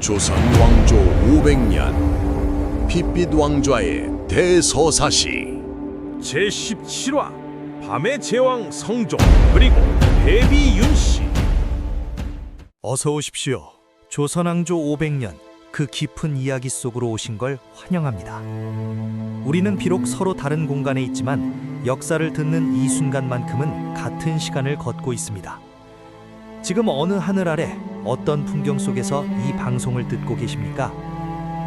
조선 왕조 500년 빛빛 왕좌의 대서사시 제17화 밤의 제왕 성종 그리고 대비 윤씨. 어서 오십시오. 조선왕조 500년 그 깊은 이야기 속으로 오신 걸 환영합니다. 우리는 비록 서로 다른 공간에 있지만 역사를 듣는 이 순간만큼은 같은 시간을 걷고 있습니다. 지금 어느 하늘 아래 어떤 풍경 속에서 이 방송을 듣고 계십니까?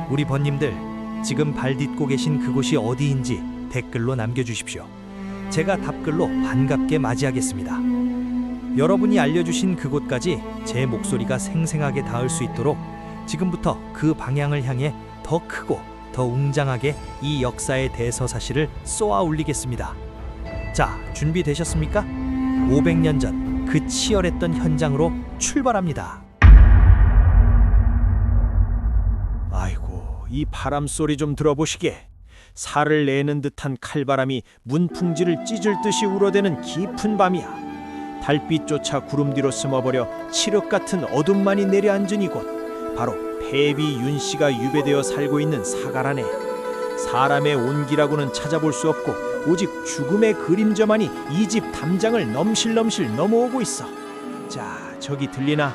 우리 번님들, 지금 발 딛고 계신 그곳이 어디인지 댓글로 남겨주십시오. 제가 답글로 반갑게 맞이하겠습니다. 여러분이 알려주신 그곳까지 제 목소리가 생생하게 닿을 수 있도록 지금부터 그 방향을 향해 더 크고 더 웅장하게 이 역사의 대서사시를 쏘아 올리겠습니다. 자, 준비되셨습니까? 500년 전 그 치열했던 현장으로 출발합니다. 아이고, 이 바람 소리 좀 들어보시게. 살을 내는 듯한 칼바람이 문풍지를 찢을 듯이 울어대는 깊은 밤이야. 달빛조차 구름 뒤로 숨어버려 칠흑 같은 어둠만이 내려앉은 이곳, 바로 패비 윤씨가 유배되어 살고 있는 사가라네. 사람의 온기라고는 찾아볼 수 없고 오직 죽음의 그림자만이 이 집 담장을 넘실넘실 넘어오고 있어. 자, 저기 들리나?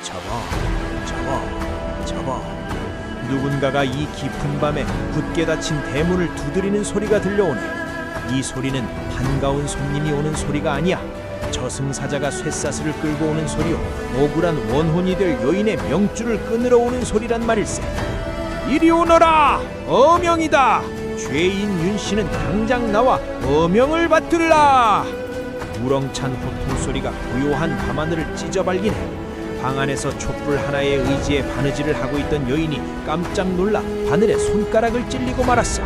저거. 누군가가 이 깊은 밤에 굳게 닫힌 대문을 두드리는 소리가 들려오네. 이 소리는 반가운 손님이 오는 소리가 아니야. 저승사자가 쇠사슬을 끌고 오는 소리요, 억울한 원혼이 될 여인의 명줄을 끊으러 오는 소리란 말일세. 이리 오너라! 어명이다! 죄인 윤씨는 당장 나와 어명을 받들라! 우렁찬 호통 소리가 고요한 밤하늘을 찢어발리네. 방 안에서 촛불 하나의 의지에 바느질을 하고 있던 여인이 깜짝 놀라 바늘에 손가락을 찔리고 말았어.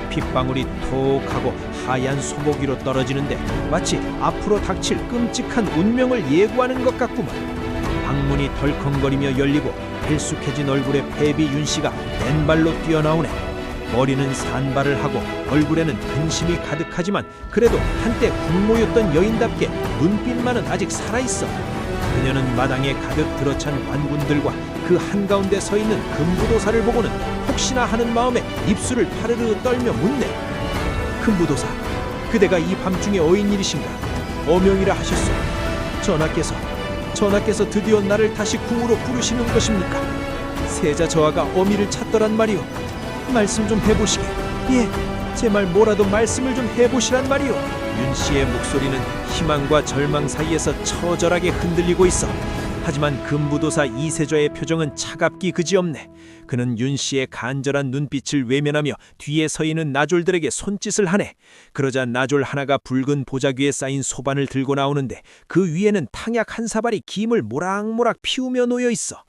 핏방울이 톡 하고 하얀 소고기로 떨어지는데 마치 앞으로 닥칠 끔찍한 운명을 예고하는 것 같구만. 방문이 덜컹거리며 열리고 헬쑥해진 얼굴에 패비 윤씨가 맨발로 뛰어나오네. 머리는 산발을 하고 얼굴에는 근심이 가득하지만 그래도 한때 국모였던 여인답게 눈빛만은 아직 살아있어. 그녀는 마당에 가득 들어찬 관군들과 그 한가운데 서 있는 금부도사를 보고는 혹시나 하는 마음에 입술을 파르르 떨며 묻네. 금부도사, 그대가 이 밤중에 어인일이신가? 어명이라 하셨소. 전하께서 드디어 나를 다시 궁으로 부르시는 것입니까? 세자 저하가 어미를 찾더란 말이오. 말씀 좀 해보시게. 예, 제 말 뭐라도 말씀을 좀 해보시란 말이오. 윤씨의 목소리는 희망과 절망 사이에서 처절하게 흔들리고 있어. 하지만 금부도사 이세저의 표정은 차갑기 그지없네. 그는 윤씨의 간절한 눈빛을 외면하며 뒤에 서 있는 나졸들에게 손짓을 하네. 그러자 나졸 하나가 붉은 보자귀 위에 쌓인 소반을 들고 나오는데 그 위에는 탕약 한 사발이 김을 모락모락 피우며 놓여 있어.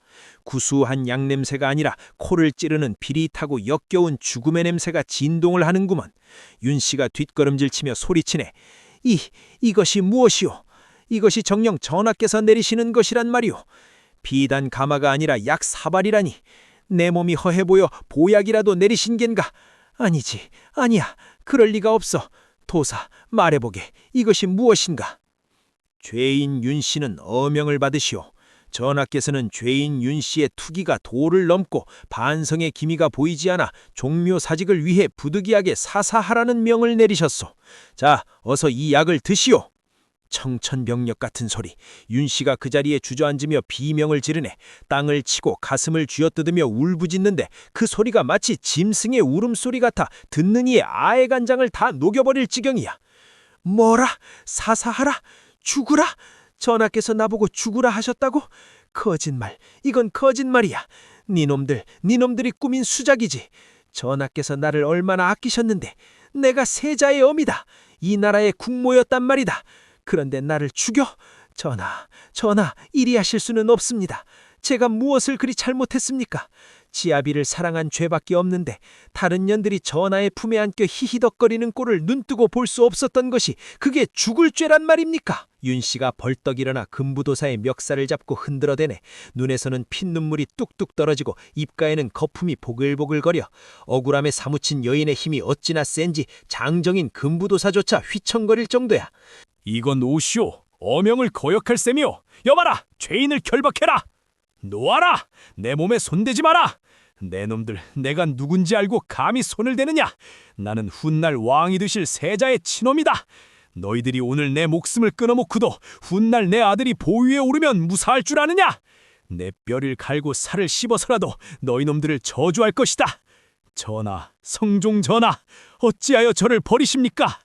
구수한 양냄새가 아니라 코를 찌르는 비릿하고 역겨운 죽음의 냄새가 진동을 하는구먼. 윤씨가 뒷걸음질치며 소리치네. 이것이 무엇이오? 이것이 정녕 전하께서 내리시는 것이란 말이오. 비단 가마가 아니라 약 사발이라니. 내 몸이 허해 보여 보약이라도 내리신 겐가? 아니야. 그럴 리가 없어. 도사, 말해보게. 이것이 무엇인가? 죄인 윤씨는 어명을 받으시오. 전하께서는 죄인 윤씨의 투기가 도를 넘고 반성의 기미가 보이지 않아 종묘사직을 위해 부득이하게 사사하라는 명을 내리셨소. 자, 어서 이 약을 드시오. 청천벽력 같은 소리. 윤씨가 그 자리에 주저앉으며 비명을 지르네. 땅을 치고 가슴을 쥐어뜯으며 울부짖는데 그 소리가 마치 짐승의 울음소리 같아 듣는 이의 아해간장을 다 녹여버릴 지경이야. 뭐라? 사사하라? 죽으라? 전하께서 나보고 죽으라 하셨다고? 거짓말, 이건 거짓말이야. 니놈들이 꾸민 수작이지. 전하께서 나를 얼마나 아끼셨는데 내가 세자의 어미다. 이 나라의 국모였단 말이다. 그런데 나를 죽여? 전하, 이리 하실 수는 없습니다. 제가 무엇을 그리 잘못했습니까? 지아비를 사랑한 죄밖에 없는데 다른 년들이 전하의 품에 안겨 히히덕거리는 꼴을 눈뜨고 볼 수 없었던 것이 그게 죽을 죄란 말입니까? 윤씨가 벌떡 일어나 금부도사의 멱살을 잡고 흔들어대네. 눈에서는 핏눈물이 뚝뚝 떨어지고 입가에는 거품이 보글보글거려. 억울함에 사무친 여인의 힘이 어찌나 센지 장정인 금부도사조차 휘청거릴 정도야. 이건 오시오. 어명을 거역할 셈이오. 여봐라, 죄인을 결박해라. 놓아라! 내 몸에 손대지 마라! 내 놈들, 내가 누군지 알고 감히 손을 대느냐? 나는 훗날 왕이 되실 세자의 친놈이다. 너희들이 오늘 내 목숨을 끊어놓고도 훗날 내 아들이 보위에 오르면 무사할 줄 아느냐? 내 뼈를 갈고 살을 씹어서라도 너희 놈들을 저주할 것이다. 전하, 성종 전하, 어찌하여 저를 버리십니까?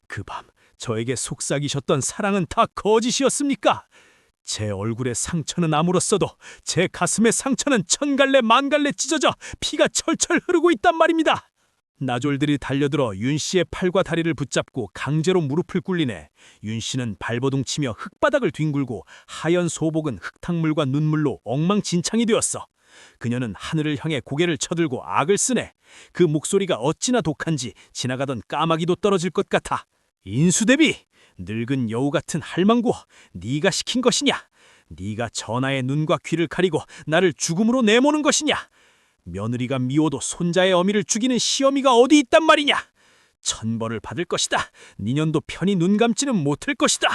그 밤 저에게 속삭이셨던 사랑은 다 거짓이었습니까? 제 얼굴의 상처는 아물었어도 제 가슴의 상처는 천갈래 만갈래 찢어져 피가 철철 흐르고 있단 말입니다. 나졸들이 달려들어 윤 씨의 팔과 다리를 붙잡고 강제로 무릎을 꿇리네. 윤 씨는 발버둥 치며 흙바닥을 뒹굴고 하얀 소복은 흙탕물과 눈물로 엉망진창이 되었어. 그녀는 하늘을 향해 고개를 쳐들고 악을 쓰네. 그 목소리가 어찌나 독한지 지나가던 까마귀도 떨어질 것 같아. 인수대비! 늙은 여우 같은 할망구, 네가 시킨 것이냐? 네가 전하의 눈과 귀를 가리고 나를 죽음으로 내모는 것이냐? 며느리가 미워도 손자의 어미를 죽이는 시어미가 어디 있단 말이냐? 천벌을 받을 것이다. 니년도 편히 눈 감지는 못할 것이다.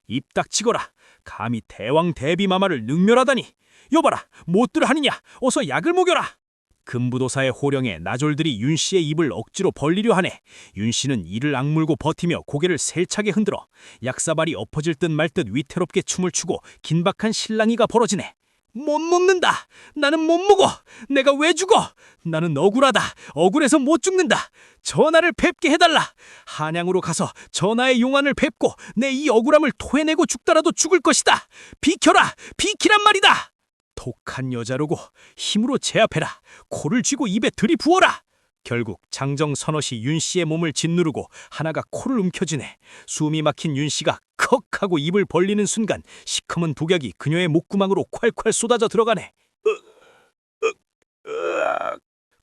입 닥치거라. 감히 대왕 대비마마를 능멸하다니. 여봐라, 못들 하느냐? 어서 약을 먹여라. 금부도사의 호령에 나졸들이 윤 씨의 입을 억지로 벌리려 하네. 윤 씨는 이를 악물고 버티며 고개를 세차게 흔들어 약사발이 엎어질 듯 말 듯 위태롭게 춤을 추고 긴박한 실랑이가 벌어지네. 못 먹는다. 나는 못 먹어. 내가 왜 죽어? 나는 억울하다. 억울해서 못 죽는다. 전하를 뵙게 해달라. 한양으로 가서 전하의 용안을 뵙고 내 이 억울함을 토해내고 죽더라도 죽을 것이다. 비켜라. 비키란 말이다. 독한 여자로고 힘으로 제압해라. 코를 쥐고 입에 들이부어라. 결국 장정 서너시 윤 씨의 몸을 짓누르고 하나가 코를 움켜쥐네. 숨이 막힌 윤 씨가 컥 하고 입을 벌리는 순간 시커먼 독약이 그녀의 목구멍으로 콸콸 쏟아져 들어가네.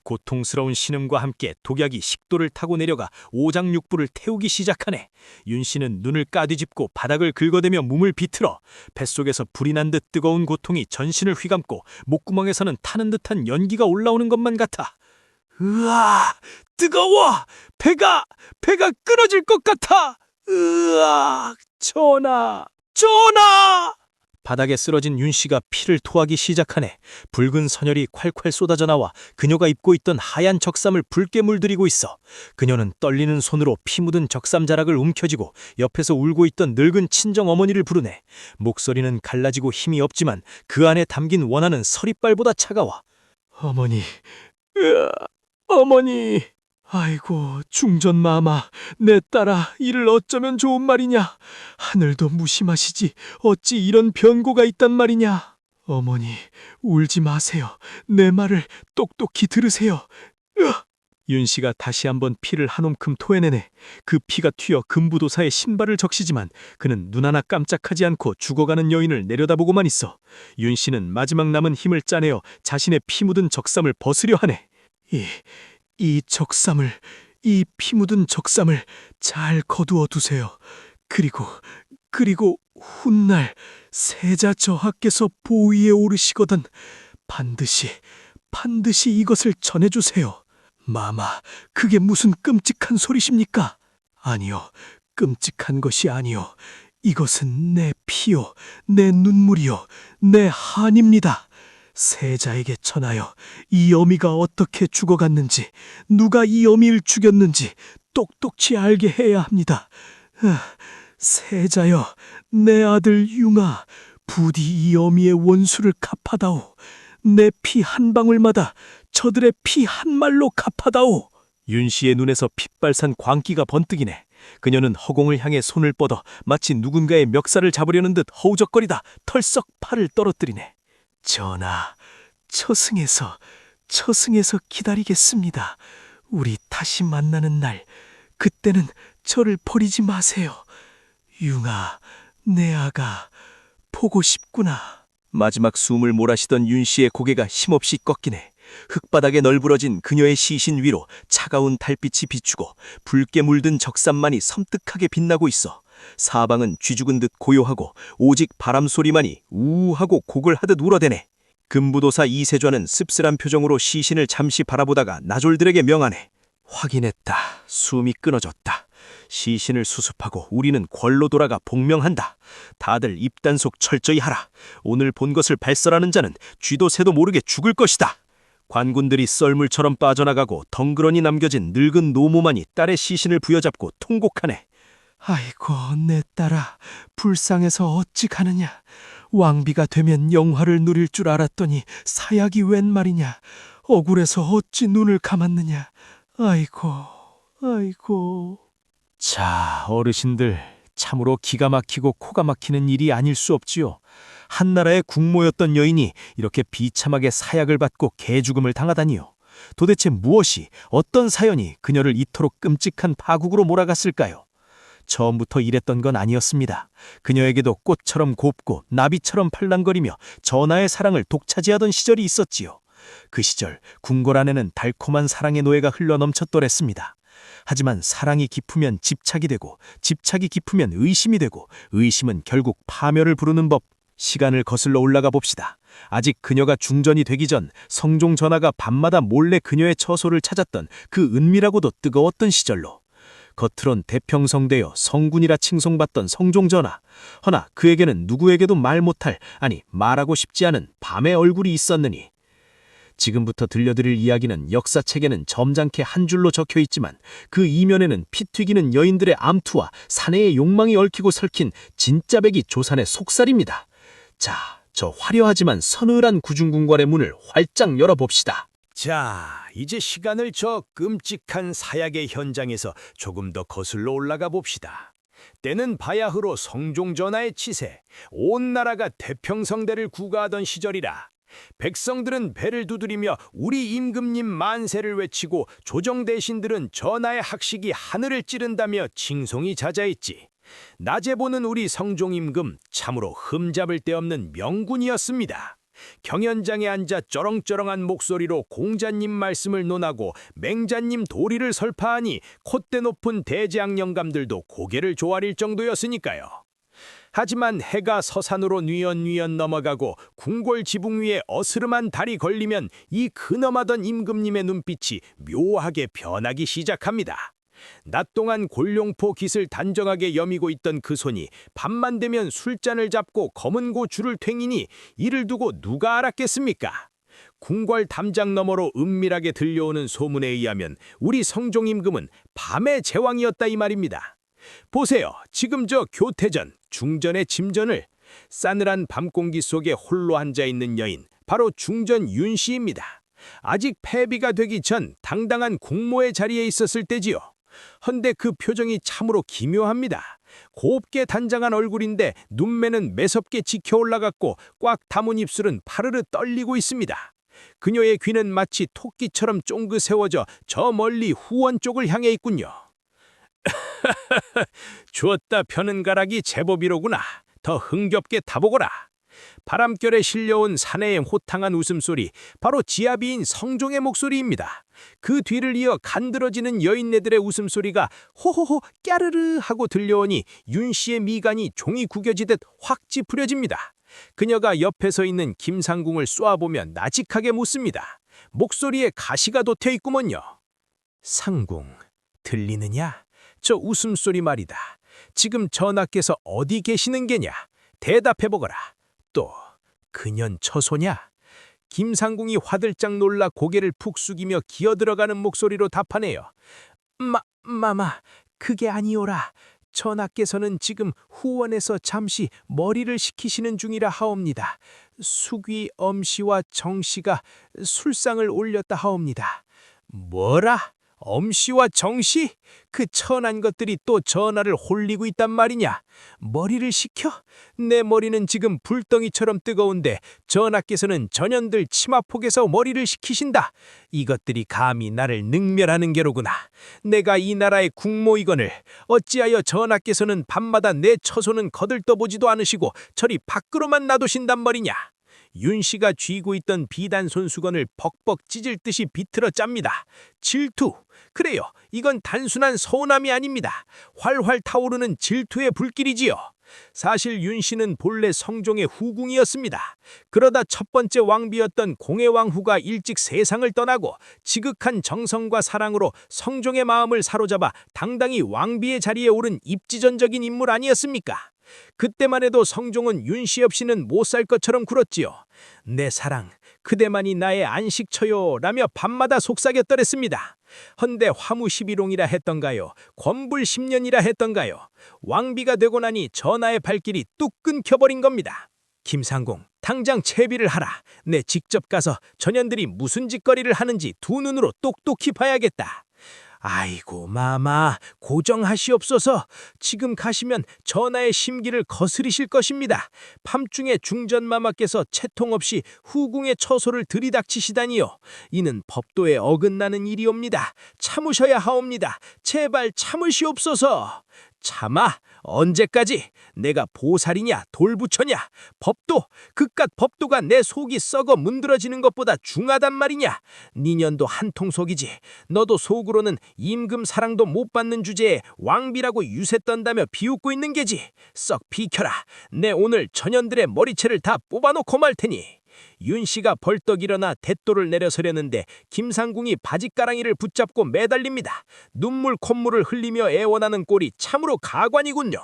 고통스러운 신음과 함께 독약이 식도를 타고 내려가 오장육부를 태우기 시작하네. 윤 씨는 눈을 까뒤집고 바닥을 긁어대며 몸을 비틀어 뱃속에서 불이 난 듯 뜨거운 고통이 전신을 휘감고 목구멍에서는 타는 듯한 연기가 올라오는 것만 같아. 으아, 뜨거워! 배가 끊어질 것 같아! 으아, 전하! 전하! 바닥에 쓰러진 윤 씨가 피를 토하기 시작하네. 붉은 선혈이 콸콸 쏟아져 나와 그녀가 입고 있던 하얀 적삼을 붉게 물들이고 있어. 그녀는 떨리는 손으로 피 묻은 적삼 자락을 움켜쥐고 옆에서 울고 있던 늙은 친정 어머니를 부르네. 목소리는 갈라지고 힘이 없지만 그 안에 담긴 원한은 서리빨보다 차가워. 어머니, 어머니. 아이고, 중전마마, 내 딸아, 이를 어쩌면 좋은 말이냐? 하늘도 무심하시지 어찌 이런 변고가 있단 말이냐? 어머니, 울지 마세요. 내 말을 똑똑히 들으세요. 윤 씨가 다시 한번 피를 한 움큼 토해내네. 그 피가 튀어 금부도사의 신발을 적시지만 그는 눈 하나 깜짝하지 않고 죽어가는 여인을 내려다보고만 있어. 윤 씨는 마지막 남은 힘을 짜내어 자신의 피 묻은 적삼을 벗으려 하네. 이 적삼을, 이 피 묻은 적삼을 잘 거두어 두세요. 그리고 훗날 세자 저하께서 보위에 오르시거든 반드시 이것을 전해주세요. 마마, 그게 무슨 끔찍한 소리십니까? 아니요, 끔찍한 것이 아니요. 이것은 내 피요, 내 눈물이요, 내 한입니다. 세자에게 전하여 이 어미가 어떻게 죽어갔는지, 누가 이 어미를 죽였는지 똑똑히 알게 해야 합니다. 세자여, 내 아들 융아, 부디 이 어미의 원수를 갚아다오. 내 피 한 방울마다 저들의 피 한 말로 갚아다오. 윤 씨의 눈에서 핏발산 광기가 번뜩이네. 그녀는 허공을 향해 손을 뻗어 마치 누군가의 멱살을 잡으려는 듯 허우적거리다 털썩 팔을 떨어뜨리네. 전하, 처승에서 기다리겠습니다. 우리 다시 만나는 날, 그때는 저를 버리지 마세요. 융아, 내 아가 보고 싶구나. 마지막 숨을 몰아쉬던 윤 씨의 고개가 힘없이 꺾이네. 흙바닥에 널브러진 그녀의 시신 위로 차가운 달빛이 비추고 붉게 물든 적삼만이 섬뜩하게 빛나고 있어. 사방은 쥐죽은 듯 고요하고 오직 바람소리만이 우우하고 곡을 하듯 울어대네. 금부도사 이세좌는 씁쓸한 표정으로 시신을 잠시 바라보다가 나졸들에게 명하네. 확인했다. 숨이 끊어졌다. 시신을 수습하고 우리는 궐로 돌아가 복명한다. 다들 입단속 철저히 하라. 오늘 본 것을 발설하는 자는 쥐도 새도 모르게 죽을 것이다. 관군들이 썰물처럼 빠져나가고 덩그러니 남겨진 늙은 노모만이 딸의 시신을 부여잡고 통곡하네. 아이고 내 딸아, 불쌍해서 어찌 가느냐. 왕비가 되면 영화를 누릴 줄 알았더니 사약이 웬 말이냐. 억울해서 어찌 눈을 감았느냐. 아이고 아이고. 자, 어르신들, 참으로 기가 막히고 코가 막히는 일이 아닐 수 없지요. 한나라의 국모였던 여인이 이렇게 비참하게 사약을 받고 개죽음을 당하다니요. 도대체 무엇이, 어떤 사연이 그녀를 이토록 끔찍한 파국으로 몰아갔을까요? 처음부터 이랬던 건 아니었습니다. 그녀에게도 꽃처럼 곱고 나비처럼 팔랑거리며 전하의 사랑을 독차지하던 시절이 있었지요. 그 시절 궁궐 안에는 달콤한 사랑의 노예가 흘러넘쳤더랬습니다. 하지만 사랑이 깊으면 집착이 되고, 집착이 깊으면 의심이 되고, 의심은 결국 파멸을 부르는 법. 시간을 거슬러 올라가 봅시다. 아직 그녀가 중전이 되기 전 성종 전하가 밤마다 몰래 그녀의 처소를 찾았던 그 은밀하고도 뜨거웠던 시절로. 겉으론 대평성되어 성군이라 칭송받던 성종 전하. 허나 그에게는 누구에게도 말 못할, 아니 말하고 싶지 않은 밤의 얼굴이 있었느니. 지금부터 들려드릴 이야기는 역사책에는 점잖게 한 줄로 적혀 있지만 그 이면에는 피 튀기는 여인들의 암투와 사내의 욕망이 얽히고 설킨 진짜배기 조산의 속살입니다. 자, 저 화려하지만 서늘한 구중궁궐의 문을 활짝 열어봅시다. 자, 이제 시간을 저 끔찍한 사약의 현장에서 조금 더 거슬러 올라가 봅시다. 때는 바야흐로 성종 전하의 치세, 온 나라가 태평성대를 구가하던 시절이라. 백성들은 배를 두드리며 우리 임금님 만세를 외치고 조정 대신들은 전하의 학식이 하늘을 찌른다며 칭송이 자자했지. 낮에 보는 우리 성종 임금 참으로 흠잡을 데 없는 명군이었습니다. 경연장에 앉아 쩌렁쩌렁한 목소리로 공자님 말씀을 논하고 맹자님 도리를 설파하니 콧대 높은 대제학 영감들도 고개를 조아릴 정도였으니까요. 하지만 해가 서산으로 뉘엿뉘엿 넘어가고 궁궐 지붕 위에 어스름한 달이 걸리면 이 근엄하던 임금님의 눈빛이 묘하게 변하기 시작합니다. 낮 동안 골룡포 깃을 단정하게 여미고 있던 그 손이 밤만 되면 술잔을 잡고 검은 고 줄을 탱이니 이를 두고 누가 알았겠습니까? 궁궐 담장 너머로 은밀하게 들려오는 소문에 의하면 우리 성종 임금은 밤의 제왕이었다 이 말입니다. 보세요. 지금 저 교태전, 중전의 짐전을. 싸늘한 밤공기 속에 홀로 앉아있는 여인, 바로 중전 윤씨입니다. 아직 폐비가 되기 전 당당한 국모의 자리에 있었을 때지요. 헌데 그 표정이 참으로 기묘합니다. 곱게 단장한 얼굴인데 눈매는 매섭게 지켜 올라갔고 꽉 다문 입술은 파르르 떨리고 있습니다. 그녀의 귀는 마치 토끼처럼 쫑긋 세워져 저 멀리 후원 쪽을 향해 있군요. 주었다 펴는 가락이 제법이로구나. 더 흥겹게 타보거라. 바람결에 실려온 사내의 호탕한 웃음소리, 바로 지아비인 성종의 목소리입니다. 그 뒤를 이어 간드러지는 여인네들의 웃음소리가 호호호 깨르르 하고 들려오니 윤씨의 미간이 종이 구겨지듯 확 찌푸려집니다. 그녀가 옆에 서 있는 김상궁을 쏘아보며 나직하게 묻습니다. 목소리에 가시가 돋혀 있구먼요. 상궁, 들리느냐? 저 웃음소리 말이다. 지금 전하께서 어디 계시는 게냐? 대답해보거라. 또 그년 처소냐? 김상궁이 화들짝 놀라 고개를 푹 숙이며 기어들어가는 목소리로 답하네요. 마마, 그게 아니오라. 전하께서는 지금 후원에서 잠시 머리를 식히시는 중이라 하옵니다. 숙위 엄씨와 정씨가 술상을 올렸다 하옵니다. 뭐라? 엄씨와 정씨? 그 천한 것들이 또 전하를 홀리고 있단 말이냐? 머리를 식혀? 내 머리는 지금 불덩이처럼 뜨거운데 전하께서는 전현들 치마폭에서 머리를 식히신다. 이것들이 감히 나를 능멸하는 게로구나. 내가 이 나라의 국모이거늘 어찌하여 전하께서는 밤마다 내 처소는 거들떠보지도 않으시고 저리 밖으로만 놔두신단 말이냐? 윤씨가 쥐고 있던 비단 손수건을 벅벅 찢을 듯이 비틀어 짭니다. 질투. 그래요. 이건 단순한 서운함이 아닙니다. 활활 타오르는 질투의 불길이지요. 사실 윤씨는 본래 성종의 후궁이었습니다. 그러다 첫 번째 왕비였던 공해왕후가 일찍 세상을 떠나고 지극한 정성과 사랑으로 성종의 마음을 사로잡아 당당히 왕비의 자리에 오른 입지전적인 인물 아니었습니까? 그때만 해도 성종은 윤씨 없이는 못 살 것처럼 굴었지요. 내 사랑, 그대만이 나의 안식처요 라며 밤마다 속삭였더랬습니다. 헌데 화무 11홍이라 했던가요? 권불 10년이라 했던가요? 왕비가 되고 나니 전하의 발길이 뚝 끊겨버린 겁니다. 김상공, 당장 채비를 하라. 내 직접 가서 전현들이 무슨 짓거리를 하는지 두 눈으로 똑똑히 봐야겠다. 아이고 마마, 고정하시옵소서. 지금 가시면 전하의 심기를 거스리실 것입니다. 밤중에 중전마마께서 채통 없이 후궁의 처소를 들이닥치시다니요. 이는 법도에 어긋나는 일이옵니다. 참으셔야 하옵니다. 제발 참으시옵소서. 참아? 언제까지? 내가 보살이냐 돌부처냐? 법도, 그깟 법도가 내 속이 썩어 문드러지는 것보다 중하단 말이냐? 니년도 한통 속이지. 너도 속으로는 임금 사랑도 못 받는 주제에 왕비라고 유세 떤다며 비웃고 있는 게지. 썩 비켜라. 내 오늘 전현들의 머리채를 다 뽑아놓고 말 테니. 윤씨가 벌떡 일어나 대도를 내려서려는데 김상궁이 바짓가랑이를 붙잡고 매달립니다. 눈물 콧물을 흘리며 애원하는 꼴이 참으로 가관이군요.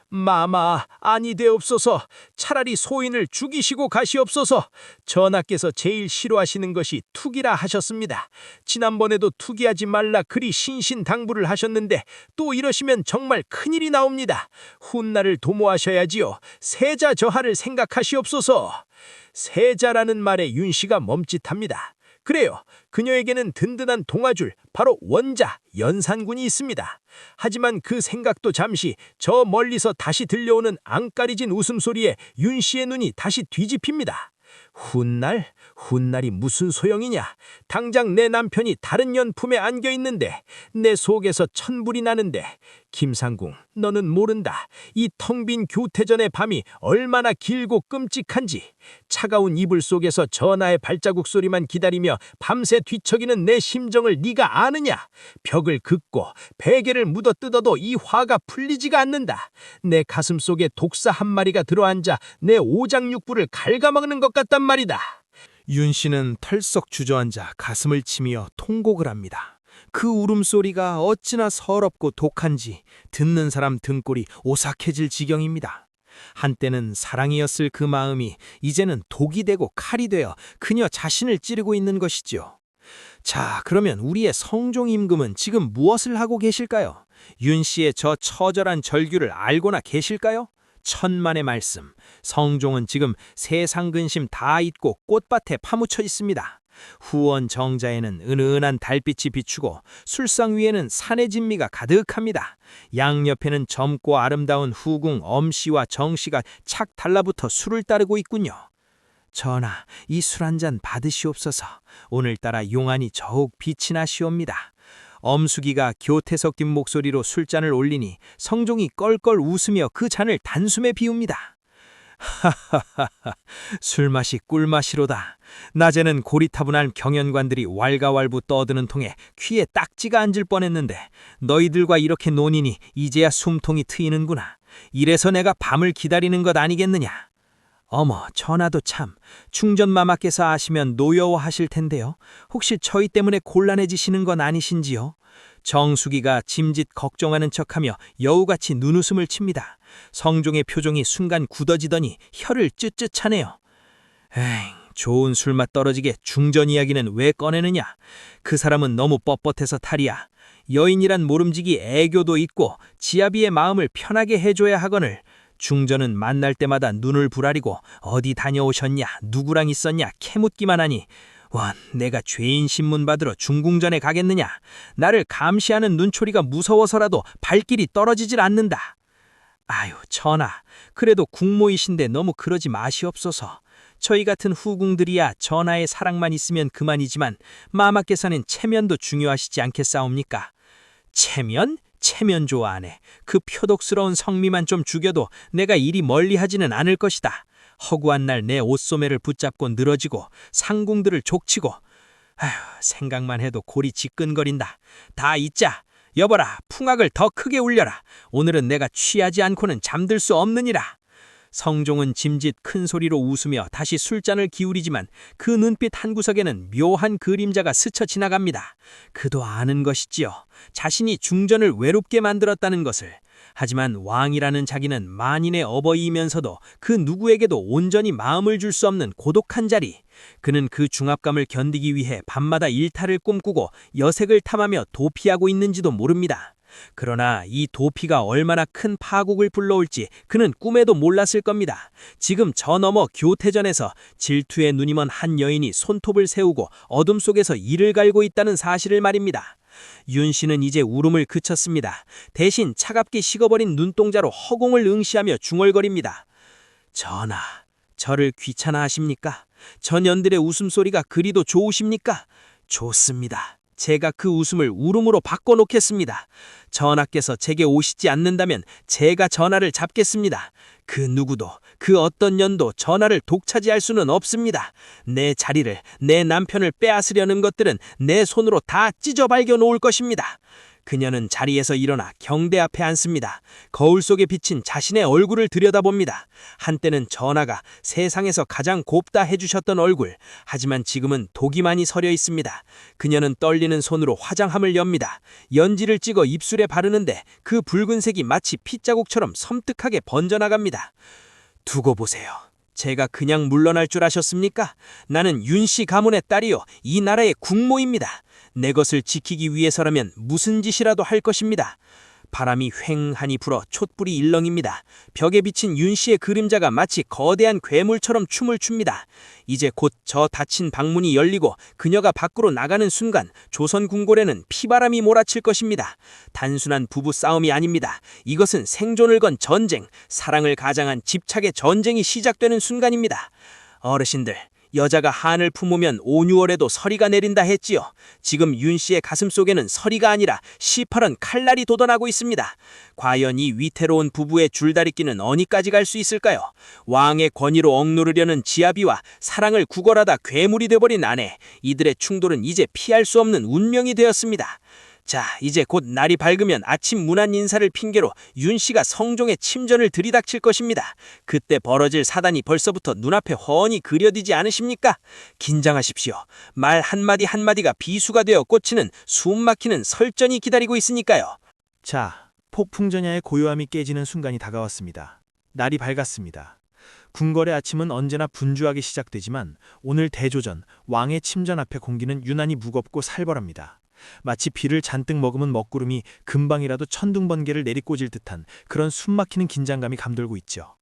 마마, 아니 되옵소서. 차라리 소인을 죽이시고 가시옵소서. 전하께서 제일 싫어하시는 것이 투기라 하셨습니다. 지난번에도 투기하지 말라 그리 신신당부를 하셨는데 또 이러시면 정말 큰일이 나옵니다. 훗날을 도모하셔야지요. 세자 저하를 생각하시옵소서. 세자라는 말에 윤씨가 멈칫합니다. 그래요. 그녀에게는 든든한 동아줄, 바로 원자, 연산군이 있습니다. 하지만 그 생각도 잠시 저 멀리서 다시 들려오는 앙까리진 웃음소리에 윤씨의 눈이 다시 뒤집힙니다. 훗날? 훗날이 무슨 소용이냐? 당장 내 남편이 다른 년 품에 안겨 있는데 내 속에서 천불이 나는데. 김상궁, 너는 모른다. 이 텅 빈 교태전의 밤이 얼마나 길고 끔찍한지. 차가운 이불 속에서 전하의 발자국 소리만 기다리며 밤새 뒤척이는 내 심정을 네가 아느냐? 벽을 긋고 베개를 묻어 뜯어도 이 화가 풀리지가 않는다. 내 가슴 속에 독사 한 마리가 들어앉아 내 오장육부를 갉아먹는 것 같단 말이다. 윤씨는 털썩 주저앉아 가슴을 치며 통곡을 합니다. 그 울음소리가 어찌나 서럽고 독한지 듣는 사람 등골이 오싹해질 지경입니다. 한때는 사랑이었을 그 마음이 이제는 독이 되고 칼이 되어 그녀 자신을 찌르고 있는 것이지요. 자, 그러면 우리의 성종 임금은 지금 무엇을 하고 계실까요? 윤씨의 저 처절한 절규를 알고나 계실까요? 천만의 말씀, 성종은 지금 세상 근심 다 잊고 꽃밭에 파묻혀 있습니다. 후원 정자에는 은은한 달빛이 비추고 술상 위에는 산의 진미가 가득합니다. 양옆에는 젊고 아름다운 후궁 엄씨와 정씨가 착 달라붙어 술을 따르고 있군요. 전하, 이 술 한 잔 받으시옵소서. 오늘따라 용안이 더욱 빛이 나시옵니다. 엄숙이가 교태 섞인 목소리로 술잔을 올리니 성종이 껄껄 웃으며 그 잔을 단숨에 비웁니다. 하하하하, 술맛이 꿀맛이로다. 낮에는 고리타분한 경연관들이 왈가왈부 떠드는 통에 귀에 딱지가 앉을 뻔했는데 너희들과 이렇게 노니니 이제야 숨통이 트이는구나. 이래서 내가 밤을 기다리는 것 아니겠느냐. 어머, 전하도 참, 충전마마께서 아시면 노여워하실 텐데요. 혹시 저희 때문에 곤란해지시는 건 아니신지요? 정숙이가 짐짓 걱정하는 척하며 여우같이 눈웃음을 칩니다. 성종의 표정이 순간 굳어지더니 혀를 쯧쯧 차네요. 에잉, 좋은 술맛 떨어지게 중전 이야기는 왜 꺼내느냐. 그 사람은 너무 뻣뻣해서 탈이야. 여인이란 모름지기 애교도 있고 지아비의 마음을 편하게 해줘야 하거늘 중전은 만날 때마다 눈을 부라리고 어디 다녀오셨냐, 누구랑 있었냐 캐묻기만 하니 원, 내가 죄인 신문 받으러 중궁전에 가겠느냐. 나를 감시하는 눈초리가 무서워서라도 발길이 떨어지질 않는다. 아유, 전하, 그래도 국모이신데 너무 그러지 마시옵소서. 저희 같은 후궁들이야 전하의 사랑만 있으면 그만이지만 마마께서는 체면도 중요하시지 않겠사옵니까? 체면? 체면 좋아하네. 그 표독스러운 성미만 좀 죽여도 내가 이리 멀리하지는 않을 것이다. 허구한 날 내 옷소매를 붙잡고 늘어지고 상궁들을 족치고. 아휴, 생각만 해도 골이 지끈거린다. 다 잊자. 여보라, 풍악을 더 크게 울려라. 오늘은 내가 취하지 않고는 잠들 수 없느니라. 성종은 짐짓 큰 소리로 웃으며 다시 술잔을 기울이지만 그 눈빛 한 구석에는 묘한 그림자가 스쳐 지나갑니다. 그도 아는 것이지요. 자신이 중전을 외롭게 만들었다는 것을. 하지만 왕이라는 자기는 만인의 어버이이면서도 그 누구에게도 온전히 마음을 줄 수 없는 고독한 자리. 그는 그 중압감을 견디기 위해 밤마다 일탈을 꿈꾸고 여색을 탐하며 도피하고 있는지도 모릅니다. 그러나 이 도피가 얼마나 큰 파국을 불러올지 그는 꿈에도 몰랐을 겁니다. 지금 저 너머 교태전에서 질투에 눈이 먼 한 여인이 손톱을 세우고 어둠 속에서 이를 갈고 있다는 사실을 말입니다. 윤 씨는 이제 울음을 그쳤습니다. 대신 차갑게 식어버린 눈동자로 허공을 응시하며 중얼거립니다. 전하, 저를 귀찮아하십니까? 전연들의 웃음소리가 그리도 좋으십니까? 좋습니다. 제가 그 웃음을 울음으로 바꿔놓겠습니다. 전하께서 제게 오시지 않는다면 제가 전하를 잡겠습니다. 그 누구도, 그 어떤 년도 전하를 독차지할 수는 없습니다. 내 자리를, 내 남편을 빼앗으려는 것들은 내 손으로 다 찢어 발겨 놓을 것입니다. 그녀는 자리에서 일어나 경대 앞에 앉습니다. 거울 속에 비친 자신의 얼굴을 들여다봅니다. 한때는 전하가 세상에서 가장 곱다 해주셨던 얼굴, 하지만 지금은 독이 많이 서려 있습니다. 그녀는 떨리는 손으로 화장함을 엽니다. 연지를 찍어 입술에 바르는데 그 붉은색이 마치 핏자국처럼 섬뜩하게 번져나갑니다. 두고 보세요. 제가 그냥 물러날 줄 아셨습니까? 나는 윤씨 가문의 딸이요, 이 나라의 국모입니다. 내 것을 지키기 위해서라면 무슨 짓이라도 할 것입니다. 바람이 휑하니 불어 촛불이 일렁입니다. 벽에 비친 윤씨의 그림자가 마치 거대한 괴물처럼 춤을 춥니다. 이제 곧 저 닫힌 방문이 열리고 그녀가 밖으로 나가는 순간 조선 궁궐에는 피바람이 몰아칠 것입니다. 단순한 부부 싸움이 아닙니다. 이것은 생존을 건 전쟁, 사랑을 가장한 집착의 전쟁이 시작되는 순간입니다. 어르신들, 여자가 한을 품으면 5, 6월에도 서리가 내린다 했지요. 지금 윤 씨의 가슴 속에는 서리가 아니라 시퍼런 칼날이 돋아나고 있습니다. 과연 이 위태로운 부부의 줄다리기는 어디까지 갈 수 있을까요? 왕의 권위로 억누르려는 지아비와 사랑을 구걸하다 괴물이 돼버린 아내, 이들의 충돌은 이제 피할 수 없는 운명이 되었습니다. 자, 이제 곧 날이 밝으면 아침 문안 인사를 핑계로 윤 씨가 성종의 침전을 들이닥칠 것입니다. 그때 벌어질 사단이 벌써부터 눈앞에 훤히 그려지지 않으십니까? 긴장하십시오. 말 한마디 한마디가 비수가 되어 꽂히는 숨막히는 설전이 기다리고 있으니까요. 자, 폭풍전야의 고요함이 깨지는 순간이 다가왔습니다. 날이 밝았습니다. 궁궐의 아침은 언제나 분주하게 시작되지만 오늘 대조전, 왕의 침전 앞의 공기는 유난히 무겁고 살벌합니다. 마치 비를 잔뜩 머금은 먹구름이 금방이라도 천둥번개를 내리꽂을 듯한 그런 숨막히는 긴장감이 감돌고 있죠.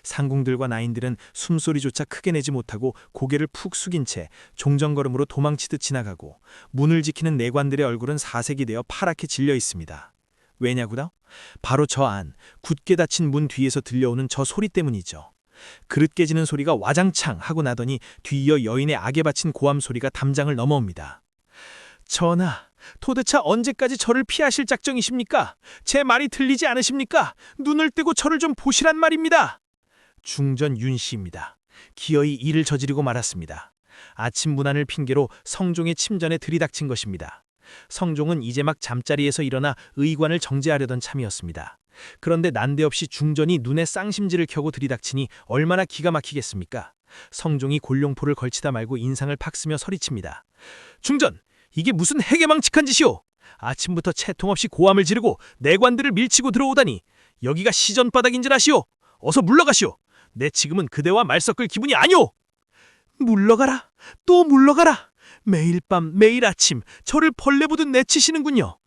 상궁들과 나인들은 숨소리조차 크게 내지 못하고 고개를 푹 숙인 채 종정걸음으로 도망치듯 지나가고 문을 지키는 내관들의 얼굴은 사색이 되어 파랗게 질려 있습니다. 왜냐고요? 바로 저 안, 굳게 닫힌 문 뒤에서 들려오는 저 소리 때문이죠. 그릇 깨지는 소리가 와장창 하고 나더니 뒤이어 여인의 악에 바친 고함 소리가 담장을 넘어옵니다. 전하, 도대체 언제까지 저를 피하실 작정이십니까? 제 말이 들리지 않으십니까? 눈을 떼고 저를 좀 보시란 말입니다. 중전 윤씨입니다. 기어이 일을 저지르고 말았습니다. 아침 문안을 핑계로 성종의 침전에 들이닥친 것입니다. 성종은 이제 막 잠자리에서 일어나 의관을 정제하려던 참이었습니다. 그런데 난데없이 중전이 눈에 쌍심지를 켜고 들이닥치니 얼마나 기가 막히겠습니까? 성종이 골룡포를 걸치다 말고 인상을 팍 쓰며 소리칩니다. 중전! 이게 무슨 해괴망측한 짓이오? 아침부터 채통 없이 고함을 지르고 내관들을 밀치고 들어오다니 여기가 시전바닥인 줄 아시오? 어서 물러가시오. 내 지금은 그대와 말 섞을 기분이 아니오. 물러가라. 또 물러가라. 매일 밤 매일 아침 저를 벌레 보듯 내치시는군요.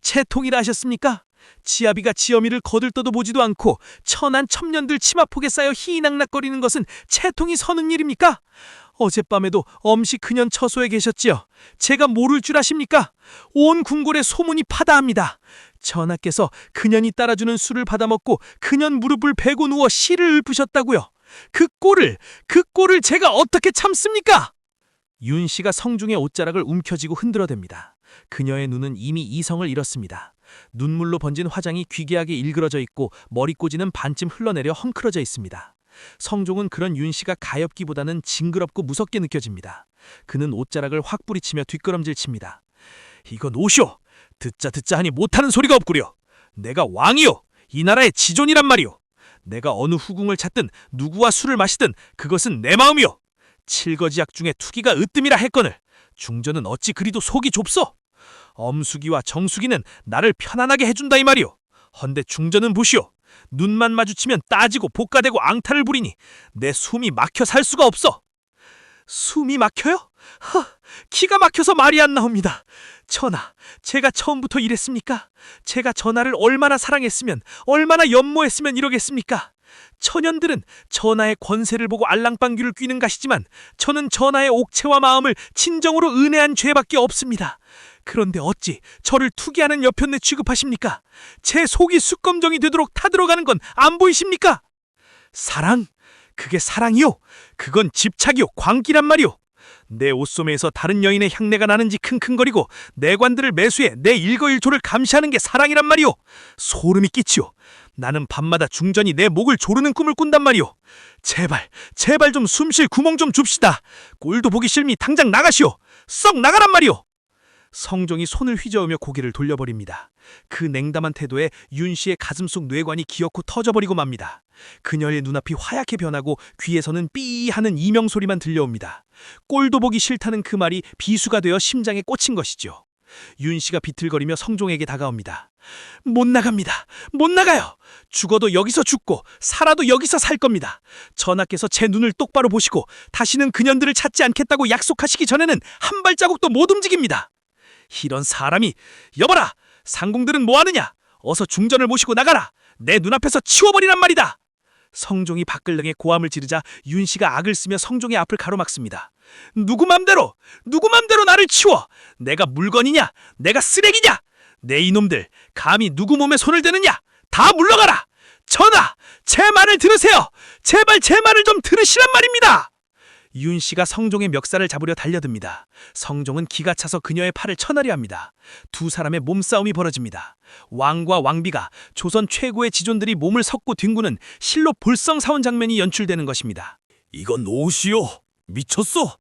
채통이라 하셨습니까? 지아비가 지어미를 거들떠도 보지도 않고 천한 첩년들 치마폭에 쌓여 희낙낙거리는 것은 채통이 서는 일입니까? 어젯밤에도 엄시 그년 처소에 계셨지요. 제가 모를 줄 아십니까? 온 궁궐에 소문이 파다합니다. 전하께서 그년이 따라주는 술을 받아먹고 그년 무릎을 베고 누워 시를 읊으셨다고요. 그 꼴을 제가 어떻게 참습니까? 윤 씨가 성중의 옷자락을 움켜쥐고 흔들어댑니다. 그녀의 눈은 이미 이성을 잃었습니다. 눈물로 번진 화장이 귀괴하게 일그러져 있고 머리꼬지는 반쯤 흘러내려 헝클어져 있습니다. 성종은 그런 윤 씨가 가엾기보다는 징그럽고 무섭게 느껴집니다. 그는 옷자락을 확 뿌리치며 뒷걸음질 칩니다. 이건 옷이오! 듣자 하니 못하는 소리가 없구려. 내가 왕이요, 이 나라의 지존이란 말이오. 내가 어느 후궁을 찾든 누구와 술을 마시든 그것은 내 마음이오. 칠거지약 중에 투기가 으뜸이라 했거늘 중전은 어찌 그리도 속이 좁소? 엄숙이와 정숙이는 나를 편안하게 해준다 이 말이오. 헌데 중전은 보시오. 눈만 마주치면 따지고 볶아대고 앙탈을 부리니 내 숨이 막혀 살 수가 없어. 숨이 막혀요? 기가 막혀서 말이 안 나옵니다. 전하, 제가 처음부터 이랬습니까? 제가 전하를 얼마나 사랑했으면, 얼마나 연모했으면 이러겠습니까? 천연들은 전하의 권세를 보고 알랑방귀를 뀌는 것이지만 저는 전하의 옥체와 마음을 진정으로 은혜한 죄밖에 없습니다. 그런데 어찌 저를 투기하는 여편네 취급하십니까? 제 속이 숯검정이 되도록 타들어가는 건 안 보이십니까? 사랑? 그게 사랑이요? 그건 집착이요, 광기란 말이요. 내 옷소매에서 다른 여인의 향내가 나는지 킁킁거리고 내관들을 매수해 내 일거일조를 감시하는 게 사랑이란 말이요. 소름이 끼치요. 나는 밤마다 중전이 내 목을 조르는 꿈을 꾼단 말이오. 제발 좀 숨쉴 구멍 좀 줍시다. 꼴도 보기 싫으니 당장 나가시오. 썩 나가란 말이오. 성종이 손을 휘저으며 고개를 돌려버립니다. 그 냉담한 태도에 윤 씨의 가슴속 뇌관이 기어코 터져버리고 맙니다. 그녀의 눈앞이 하얗게 변하고 귀에서는 삐 하는 이명소리만 들려옵니다. 꼴도 보기 싫다는 그 말이 비수가 되어 심장에 꽂힌 것이죠. 윤 씨가 비틀거리며 성종에게 다가옵니다. 못 나갑니다. 못 나가요. 죽어도 여기서 죽고 살아도 여기서 살 겁니다. 전하께서 제 눈을 똑바로 보시고 다시는 그년들을 찾지 않겠다고 약속하시기 전에는 한 발자국도 못 움직입니다. 이런 사람이, 여봐라! 상궁들은 뭐하느냐? 어서 중전을 모시고 나가라! 내 눈앞에서 치워버리란 말이다! 성종이 밖을릉에 고함을 지르자 윤 씨가 악을 쓰며 성종의 앞을 가로막습니다. 누구 맘대로 나를 치워! 내가 물건이냐? 내가 쓰레기냐? 내 이놈들 감히 누구 몸에 손을 대느냐? 다 물러가라! 전하! 제 말을 들으세요! 제발 제 말을 좀 들으시란 말입니다! 윤 씨가 성종의 멱살을 잡으려 달려듭니다. 성종은 기가 차서 그녀의 팔을 쳐나려 합니다. 두 사람의 몸싸움이 벌어집니다. 왕과 왕비가 조선 최고의 지존들이 몸을 섞고 뒹구는 실로 볼썽사원 장면이 연출되는 것입니다. 이건 옷이요. 미쳤어.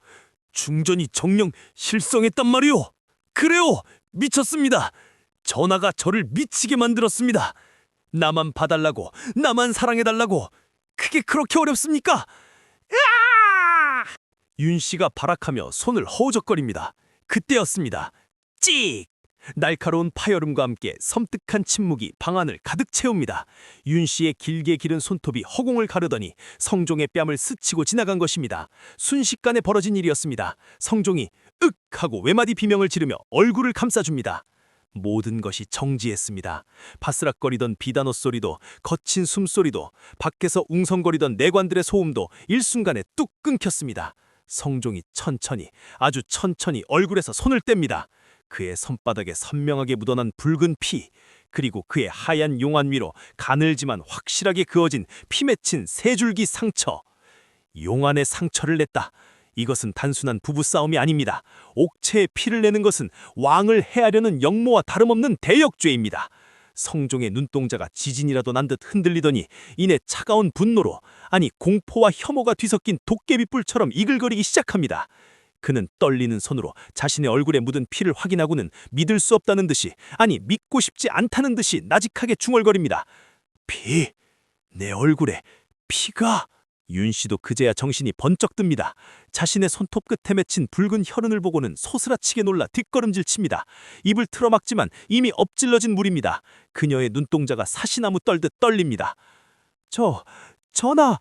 중전이 정령 실성했단 말이오. 그래요. 미쳤습니다. 전하가 저를 미치게 만들었습니다. 나만 봐달라고, 나만 사랑해달라고. 그게 그렇게 어렵습니까? 윤 씨가 발악하며 손을 허우적거립니다. 그때였습니다. 찍! 날카로운 파열음과 함께 섬뜩한 침묵이 방 안을 가득 채웁니다. 윤 씨의 길게 기른 손톱이 허공을 가르더니 성종의 뺨을 스치고 지나간 것입니다. 순식간에 벌어진 일이었습니다. 성종이 윽! 하고 외마디 비명을 지르며 얼굴을 감싸줍니다. 모든 것이 정지했습니다. 바스락거리던 비단옷 소리도, 거친 숨소리도, 밖에서 웅성거리던 내관들의 소음도 일순간에 뚝 끊겼습니다. 성종이 천천히, 아주 천천히 얼굴에서 손을 뗍니다. 그의 손바닥에 선명하게 묻어난 붉은 피, 그리고 그의 하얀 용안 위로 가늘지만 확실하게 그어진 피 맺힌 세 줄기 상처. 용안에 상처를 냈다. 이것은 단순한 부부싸움이 아닙니다. 옥체에 피를 내는 것은 왕을 해하려는 역모와 다름없는 대역죄입니다. 성종의 눈동자가 지진이라도 난 듯 흔들리더니 이내 차가운 분노로, 아니 공포와 혐오가 뒤섞인 도깨비뿔처럼 이글거리기 시작합니다. 그는 떨리는 손으로 자신의 얼굴에 묻은 피를 확인하고는 믿을 수 없다는 듯이, 아니 믿고 싶지 않다는 듯이 나직하게 중얼거립니다. 피, 내 얼굴에 피가... 윤 씨도 그제야 정신이 번쩍 듭니다. 자신의 손톱 끝에 맺힌 붉은 혈흔을 보고는 소스라치게 놀라 뒷걸음질 칩니다. 입을 틀어막지만 이미 엎질러진 물입니다. 그녀의 눈동자가 사시나무 떨듯 떨립니다. 전하,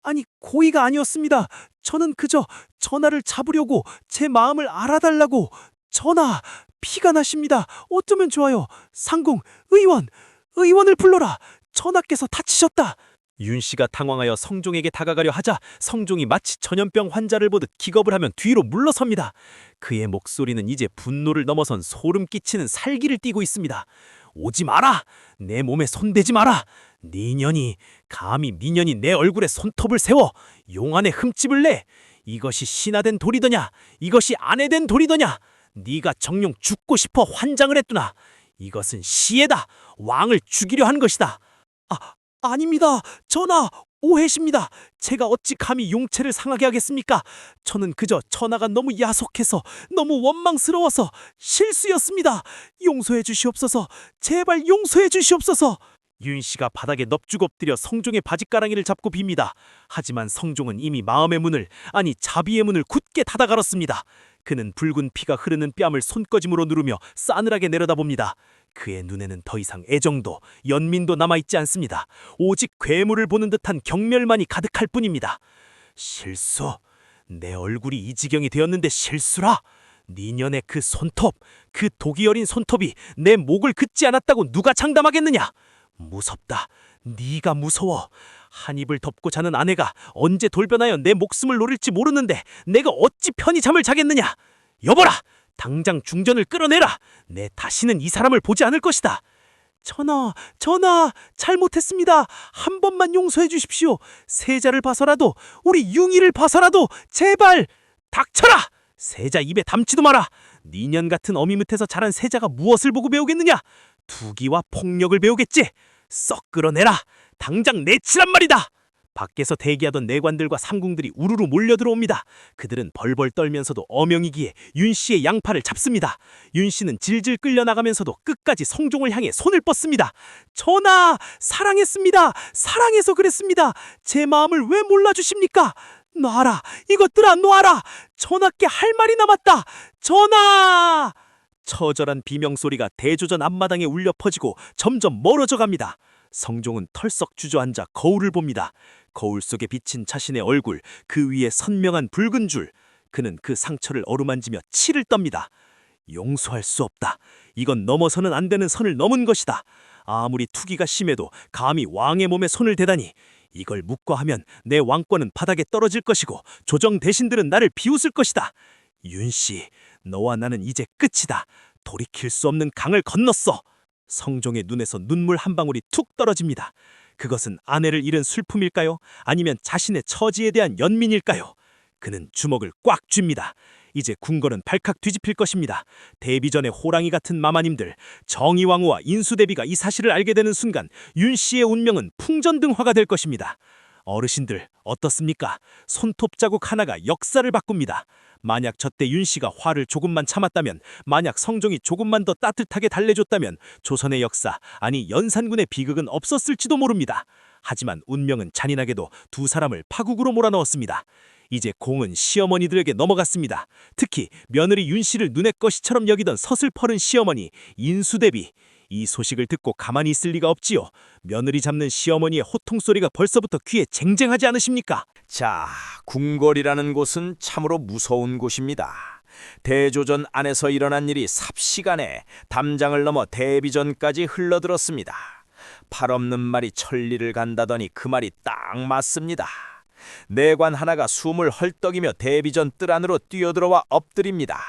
아니 고의가 아니었습니다. 저는 그저 전하를 잡으려고, 제 마음을 알아달라고. 전하, 피가 나십니다. 어쩌면 좋아요. 상궁, 의원을 불러라. 전하께서 다치셨다. 윤 씨가 당황하여 성종에게 다가가려 하자 성종이 마치 전염병 환자를 보듯 기겁을 하면 뒤로 물러섭니다. 그의 목소리는 이제 분노를 넘어선 소름 끼치는 살기를 띠고 있습니다. 오지 마라! 내 몸에 손대지 마라! 니년이, 감히 니년이 내 얼굴에 손톱을 세워 용안에 흠집을 내! 이것이 신하된 도리더냐? 이것이 아내된 도리더냐? 네가 정녕 죽고 싶어 환장을 했구나. 이것은 시해다. 왕을 죽이려 한 것이다. 아닙니다. 전하, 오해십니다. 제가 어찌 감히 용체를 상하게 하겠습니까? 저는 그저 전하가 너무 야속해서, 너무 원망스러워서 실수였습니다. 용서해 주시옵소서. 제발 용서해 주시옵소서. 윤 씨가 바닥에 넙죽 엎드려 성종의 바짓가랑이를 잡고 빕니다. 하지만 성종은 이미 마음의 문을, 아니 자비의 문을 굳게 닫아 갈았습니다. 그는 붉은 피가 흐르는 뺨을 손꺼짐으로 누르며 싸늘하게 내려다봅니다. 그의 눈에는 더 이상 애정도 연민도 남아있지 않습니다. 오직 괴물을 보는 듯한 경멸만이 가득할 뿐입니다. 실수. 내 얼굴이 이 지경이 되었는데 실수라. 니년의 그 손톱, 그 독이 어린 손톱이 내 목을 긋지 않았다고 누가 장담하겠느냐? 무섭다. 네가 무서워. 한 입을 덮고 자는 아내가 언제 돌변하여 내 목숨을 노릴지 모르는데 내가 어찌 편히 잠을 자겠느냐? 여보라! 당장 중전을 끌어내라. 내 다시는 이 사람을 보지 않을 것이다. 전하, 잘못했습니다. 한 번만 용서해 주십시오. 세자를 봐서라도, 우리 융이를 봐서라도 제발. 닥쳐라! 세자 입에 담지도 마라. 니년 같은 어미 밑에서 자란 세자가 무엇을 보고 배우겠느냐? 투기와 폭력을 배우겠지. 썩 끌어내라. 당장 내치란 말이다. 밖에서 대기하던 내관들과 삼궁들이 우르르 몰려들어옵니다. 그들은 벌벌 떨면서도 어명이기에 윤 씨의 양팔을 잡습니다. 윤 씨는 질질 끌려나가면서도 끝까지 성종을 향해 손을 뻗습니다. 전하, 사랑했습니다. 사랑해서 그랬습니다. 제 마음을 왜 몰라주십니까? 놔라, 이것들아 놔라. 전하께 할 말이 남았다. 전하! 처절한 비명소리가 대조전 앞마당에 울려 퍼지고 점점 멀어져 갑니다. 성종은 털썩 주저앉아 거울을 봅니다. 거울 속에 비친 자신의 얼굴, 그 위에 선명한 붉은 줄. 그는 그 상처를 어루만지며 치를 떱니다. 용서할 수 없다. 이건 넘어서는 안 되는 선을 넘은 것이다. 아무리 투기가 심해도 감히 왕의 몸에 손을 대다니. 이걸 묵과하면 내 왕권은 바닥에 떨어질 것이고 조정 대신들은 나를 비웃을 것이다. 윤씨, 너와 나는 이제 끝이다. 돌이킬 수 없는 강을 건넜어. 성종의 눈에서 눈물 한 방울이 툭 떨어집니다. 그것은 아내를 잃은 슬픔일까요? 아니면 자신의 처지에 대한 연민일까요? 그는 주먹을 꽉 쥡니다. 이제 궁궐은 발칵 뒤집힐 것입니다. 데뷔 전의 호랑이 같은 마마님들, 정의왕후와 인수대비가 이 사실을 알게 되는 순간 윤 씨의 운명은 풍전등화가 될 것입니다. 어르신들 어떻습니까? 손톱 자국 하나가 역사를 바꿉니다. 만약 저때 윤 씨가 화를 조금만 참았다면, 만약 성종이 조금만 더 따뜻하게 달래줬다면 조선의 역사, 아니 연산군의 비극은 없었을지도 모릅니다. 하지만 운명은 잔인하게도 두 사람을 파국으로 몰아넣었습니다. 이제 공은 시어머니들에게 넘어갔습니다. 특히 며느리 윤 씨를 눈의 것이처럼 여기던 서슬퍼른 시어머니 인수대비. 이 소식을 듣고 가만히 있을 리가 없지요. 며느리 잡는 시어머니의 호통 소리가 벌써부터 귀에 쟁쟁하지 않으십니까? 자, 궁궐이라는 곳은 참으로 무서운 곳입니다. 대조전 안에서 일어난 일이 삽시간에 담장을 넘어 대비전까지 흘러들었습니다. 팔 없는 말이 천리를 간다더니 그 말이 딱 맞습니다. 내관 하나가 숨을 헐떡이며 대비전 뜰 안으로 뛰어들어와 엎드립니다.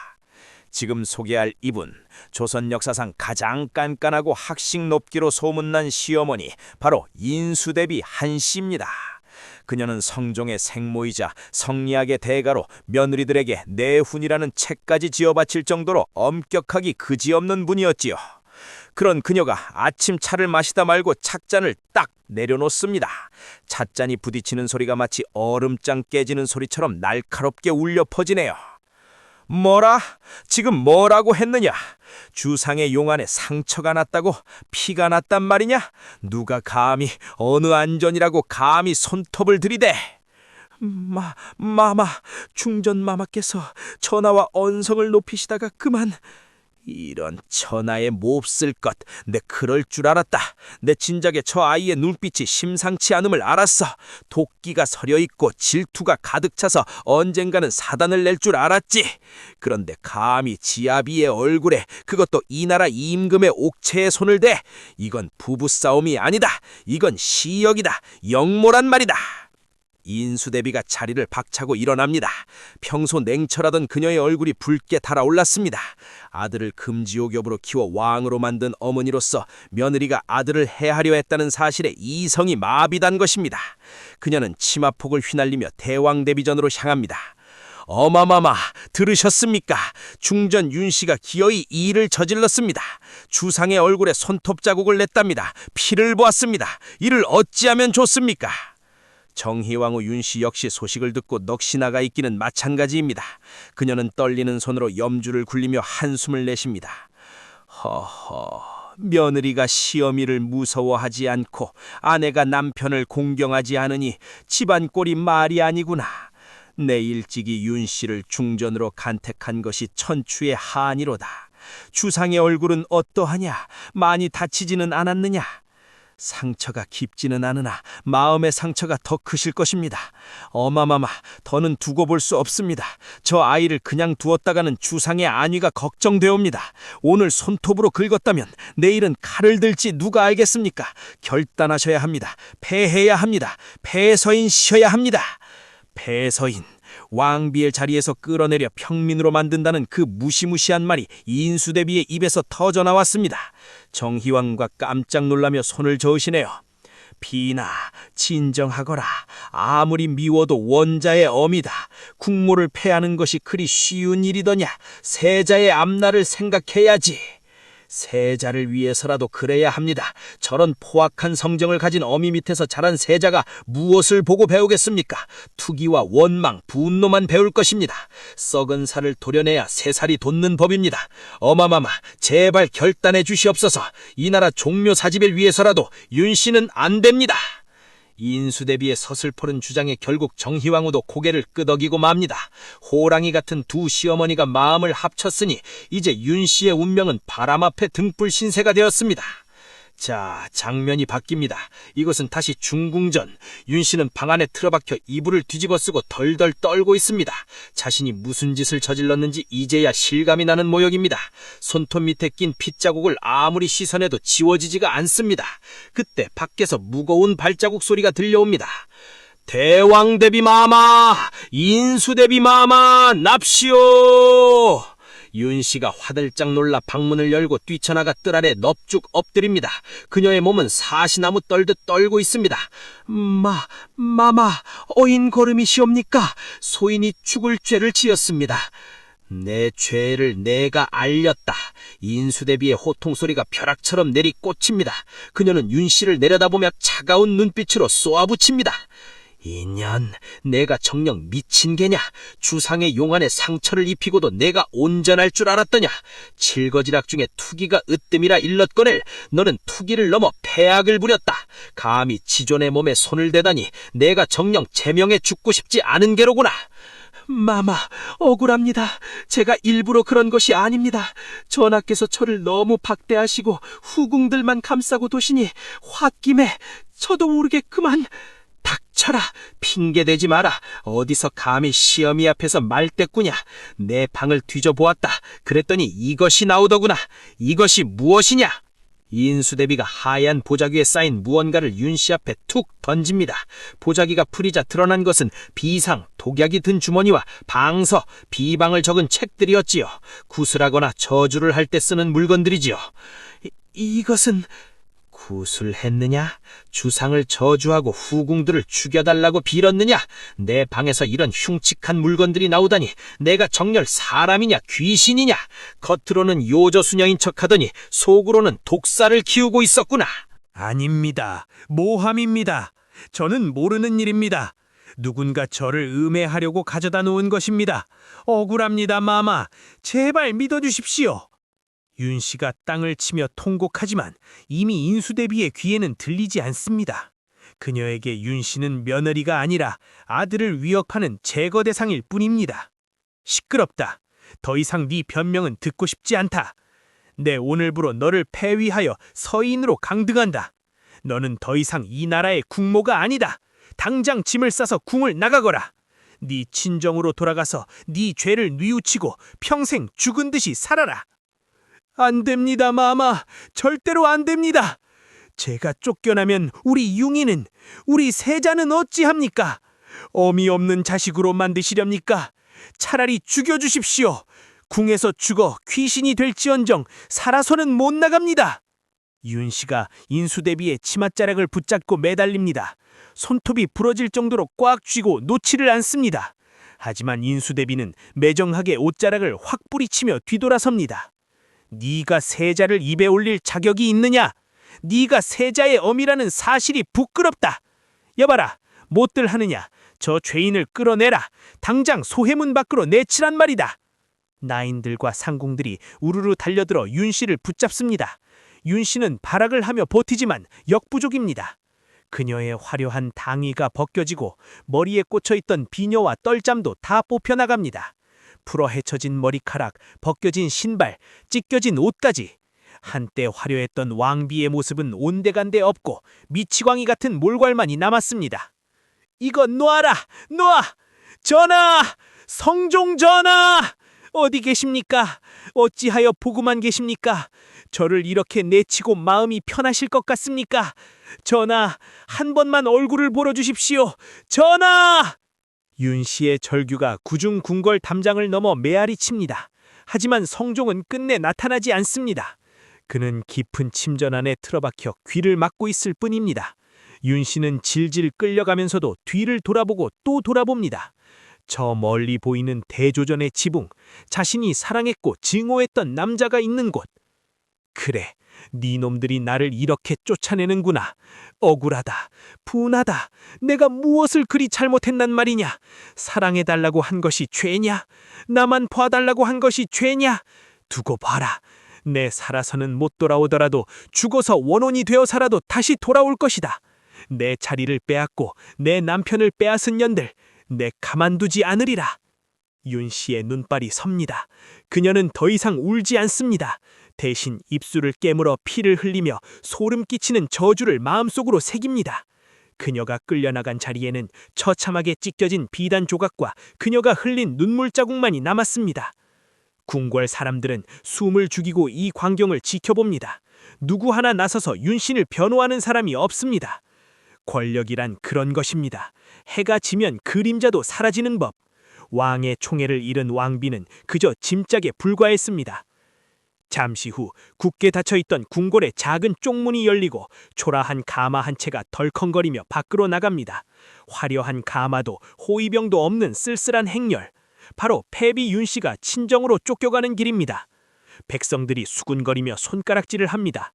지금 소개할 이분, 조선 역사상 가장 깐깐하고 학식 높기로 소문난 시어머니, 바로 인수대비 한씨입니다. 그녀는 성종의 생모이자 성리학의 대가로 며느리들에게 내훈이라는 책까지 지어바칠 정도로 엄격하기 그지없는 분이었지요. 그런 그녀가 아침 차를 마시다 말고 찻잔을 딱 내려놓습니다. 찻잔이 부딪히는 소리가 마치 얼음장 깨지는 소리처럼 날카롭게 울려 퍼지네요. 뭐라? 지금 뭐라고 했느냐? 주상의 용안에 상처가 났다고? 피가 났단 말이냐? 누가 감히, 어느 안전이라고 감히 손톱을 들이대? 마마, 중전마마께서 전하와 언성을 높이시다가 그만... 이런 천하의 몹쓸 것, 내 그럴 줄 알았다. 내 진작에 저 아이의 눈빛이 심상치 않음을 알았어. 도끼가 서려있고 질투가 가득 차서 언젠가는 사단을 낼 줄 알았지. 그런데 감히 지아비의 얼굴에, 그것도 이 나라 임금의 옥체에 손을 대. 이건 부부싸움이 아니다. 이건 시역이다. 영모란 말이다. 인수대비가 자리를 박차고 일어납니다. 평소 냉철하던 그녀의 얼굴이 붉게 달아올랐습니다. 아들을 금지옥엽으로 키워 왕으로 만든 어머니로서 며느리가 아들을 해하려 했다는 사실에 이성이 마비단 것입니다. 그녀는 치마폭을 휘날리며 대왕대비전으로 향합니다. 어마마마, 들으셨습니까? 중전 윤씨가 기어이 이 일을 저질렀습니다. 주상의 얼굴에 손톱 자국을 냈답니다. 피를 보았습니다. 이를 어찌하면 좋습니까? 정희왕후 윤씨 역시 소식을 듣고 넋이 나가 있기는 마찬가지입니다. 그녀는 떨리는 손으로 염주를 굴리며 한숨을 내쉽니다. 허허, 며느리가 시어미를 무서워하지 않고 아내가 남편을 공경하지 않으니 집안 꼴이 말이 아니구나. 내 일찍이 윤씨를 중전으로 간택한 것이 천추의 한이로다. 주상의 얼굴은 어떠하냐? 많이 다치지는 않았느냐? 상처가 깊지는 않으나 마음의 상처가 더 크실 것입니다. 어마마마, 더는 두고 볼 수 없습니다. 저 아이를 그냥 두었다가는 주상의 안위가 걱정되옵니다. 오늘 손톱으로 긁었다면 내일은 칼을 들지 누가 알겠습니까? 결단하셔야 합니다. 패해야 합니다. 패서인시셔야 합니다. 패서인, 왕비의 자리에서 끌어내려 평민으로 만든다는 그 무시무시한 말이 인수대비의 입에서 터져나왔습니다. 정희왕과 깜짝 놀라며 손을 저으시네요. 비나 진정하거라. 아무리 미워도 원자의 엄이다. 국모를 패하는 것이 그리 쉬운 일이더냐. 세자의 앞날을 생각해야지. 세자를 위해서라도 그래야 합니다. 저런 포악한 성정을 가진 어미 밑에서 자란 세자가 무엇을 보고 배우겠습니까? 투기와 원망, 분노만 배울 것입니다. 썩은 살을 도려내야 새 살이 돋는 법입니다. 어마마마, 제발 결단해 주시옵소서. 이 나라 종묘 사집을 위해서라도 윤씨는 안 됩니다. 인수대비의 서슬퍼른 주장에 결국 정희왕후도 고개를 끄덕이고 맙니다. 호랑이 같은 두 시어머니가 마음을 합쳤으니 이제 윤씨의 운명은 바람 앞에 등불 신세가 되었습니다. 자, 장면이 바뀝니다. 이것은 다시 중궁전. 윤씨는 방 안에 틀어박혀 이불을 뒤집어 쓰고 덜덜 떨고 있습니다. 자신이 무슨 짓을 저질렀는지 이제야 실감이 나는 모욕입니다. 손톱 밑에 낀 핏자국을 아무리 씻어내도 지워지지가 않습니다. 그때 밖에서 무거운 발자국 소리가 들려옵니다. 대왕대비 마마! 인수대비 마마! 납시오! 윤씨가 화들짝 놀라 방문을 열고 뛰쳐나가 뜰 아래 넙죽 엎드립니다. 그녀의 몸은 사시나무 떨듯 떨고 있습니다. 마마, 어인 걸음이시옵니까? 소인이 죽을 죄를 지었습니다. 내 죄를 내가 알렸다. 인수대비의 호통소리가 벼락처럼 내리꽂힙니다. 그녀는 윤씨를 내려다보며 차가운 눈빛으로 쏘아붙입니다. 인연, 내가 정녕 미친 개냐? 주상의 용안에 상처를 입히고도 내가 온전할 줄 알았더냐? 칠거지락 중에 투기가 으뜸이라 일렀거늘 너는 투기를 넘어 패악을 부렸다. 감히 지존의 몸에 손을 대다니 내가 정녕 제명해 죽고 싶지 않은 게로구나. 마마, 억울합니다. 제가 일부러 그런 것이 아닙니다. 전하께서 저를 너무 박대하시고 후궁들만 감싸고 도시니 홧김에 저도 모르게 그만... 닥쳐라. 핑계대지 마라. 어디서 감히 시어미 앞에서 말대꾸냐. 내 방을 뒤져보았다. 그랬더니 이것이 나오더구나. 이것이 무엇이냐. 인수대비가 하얀 보자기에 쌓인 무언가를 윤씨 앞에 툭 던집니다. 보자기가 풀이자 드러난 것은 비상, 독약이 든 주머니와 방서, 비방을 적은 책들이었지요. 구슬하거나 저주를 할 때 쓰는 물건들이지요. 이것은... 구술했느냐? 주상을 저주하고 후궁들을 죽여달라고 빌었느냐? 내 방에서 이런 흉측한 물건들이 나오다니 내가 정녕 사람이냐 귀신이냐? 겉으로는 요조수녀인 척하더니 속으로는 독사를 키우고 있었구나. 아닙니다. 모함입니다. 저는 모르는 일입니다. 누군가 저를 음해하려고 가져다 놓은 것입니다. 억울합니다, 마마. 제발 믿어주십시오. 윤씨가 땅을 치며 통곡하지만 이미 인수대비의 귀에는 들리지 않습니다. 그녀에게 윤씨는 며느리가 아니라 아들을 위협하는 제거 대상일 뿐입니다. 시끄럽다. 더 이상 네 변명은 듣고 싶지 않다. 내 오늘부로 너를 폐위하여 서인으로 강등한다. 너는 더 이상 이 나라의 국모가 아니다. 당장 짐을 싸서 궁을 나가거라. 네 친정으로 돌아가서 네 죄를 뉘우치고 평생 죽은 듯이 살아라. 안 됩니다, 마마. 절대로 안 됩니다. 제가 쫓겨나면 우리 융이는, 우리 세자는 어찌합니까? 어미 없는 자식으로 만드시렵니까? 차라리 죽여주십시오. 궁에서 죽어 귀신이 될지언정 살아서는 못 나갑니다. 윤씨가 인수대비의 치맛자락을 붙잡고 매달립니다. 손톱이 부러질 정도로 꽉 쥐고 놓지를 않습니다. 하지만 인수대비는 매정하게 옷자락을 확 뿌리치며 뒤돌아섭니다. 네가 세자를 입에 올릴 자격이 있느냐? 네가 세자의 어미라는 사실이 부끄럽다. 여봐라, 못들 하느냐? 저 죄인을 끌어내라. 당장 소해문 밖으로 내치란 말이다. 나인들과 상궁들이 우르르 달려들어 윤 씨를 붙잡습니다. 윤 씨는 발악을 하며 버티지만 역부족입니다. 그녀의 화려한 당의가 벗겨지고 머리에 꽂혀있던 비녀와 떨잠도 다 뽑혀나갑니다. 풀어 헤쳐진 머리카락, 벗겨진 신발, 찢겨진 옷까지. 한때 화려했던 왕비의 모습은 온데간데 없고 미치광이 같은 몰괄만이 남았습니다. 이거 놓아라! 놓아! 전하! 성종 전하! 어디 계십니까? 어찌하여 보고만 계십니까? 저를 이렇게 내치고 마음이 편하실 것 같습니까? 전하, 한 번만 얼굴을 보러 주십시오. 전하! 윤 씨의 절규가 구중 궁궐 담장을 넘어 메아리 칩니다. 하지만 성종은 끝내 나타나지 않습니다. 그는 깊은 침전 안에 틀어박혀 귀를 막고 있을 뿐입니다. 윤 씨는 질질 끌려가면서도 뒤를 돌아보고 또 돌아봅니다. 저 멀리 보이는 대조전의 지붕, 자신이 사랑했고 증오했던 남자가 있는 곳. 그래, 네 놈들이 나를 이렇게 쫓아내는구나. 억울하다, 분하다. 내가 무엇을 그리 잘못했단 말이냐? 사랑해달라고 한 것이 죄냐? 나만 봐달라고 한 것이 죄냐? 두고 봐라. 내 살아서는 못 돌아오더라도 죽어서 원혼이 되어 살아도 다시 돌아올 것이다. 내 자리를 빼앗고 내 남편을 빼앗은 년들, 내 가만두지 않으리라. 윤 씨의 눈발이 섭니다. 그녀는 더 이상 울지 않습니다. 대신 입술을 깨물어 피를 흘리며 소름 끼치는 저주를 마음속으로 새깁니다. 그녀가 끌려나간 자리에는 처참하게 찢겨진 비단 조각과 그녀가 흘린 눈물 자국만이 남았습니다. 궁궐 사람들은 숨을 죽이고 이 광경을 지켜봅니다. 누구 하나 나서서 윤 씨를 변호하는 사람이 없습니다. 권력이란 그런 것입니다. 해가 지면 그림자도 사라지는 법. 왕의 총애를 잃은 왕비는 그저 짐짝에 불과했습니다. 잠시 후 굳게 닫혀있던 궁궐의 작은 쪽문이 열리고 초라한 가마 한 채가 덜컹거리며 밖으로 나갑니다. 화려한 가마도 호위병도 없는 쓸쓸한 행렬. 바로 패비 윤 씨가 친정으로 쫓겨가는 길입니다. 백성들이 수군거리며 손가락질을 합니다.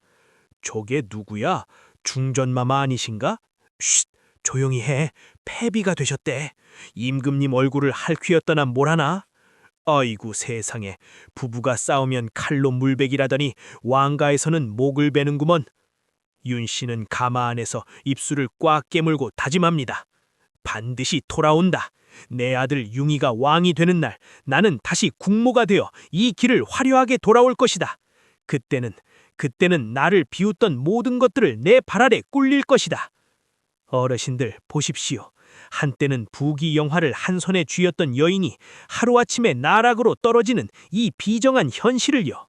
저게 누구야? 중전마마 아니신가? 쉿! 조용히 해. 패비가 되셨대. 임금님 얼굴을 할퀴었더나 뭘하나? 아이고 세상에, 부부가 싸우면 칼로 물베기라더니 왕가에서는 목을 베는구먼. 윤 씨는 가마 안에서 입술을 꽉 깨물고 다짐합니다. 반드시 돌아온다. 내 아들 융이가 왕이 되는 날 나는 다시 국모가 되어 이 길을 화려하게 돌아올 것이다. 그때는 나를 비웃던 모든 것들을 내 발 아래 꿀릴 것이다. 어르신들 보십시오. 한때는 부귀영화를 한 손에 쥐었던 여인이 하루아침에 나락으로 떨어지는 이 비정한 현실을요.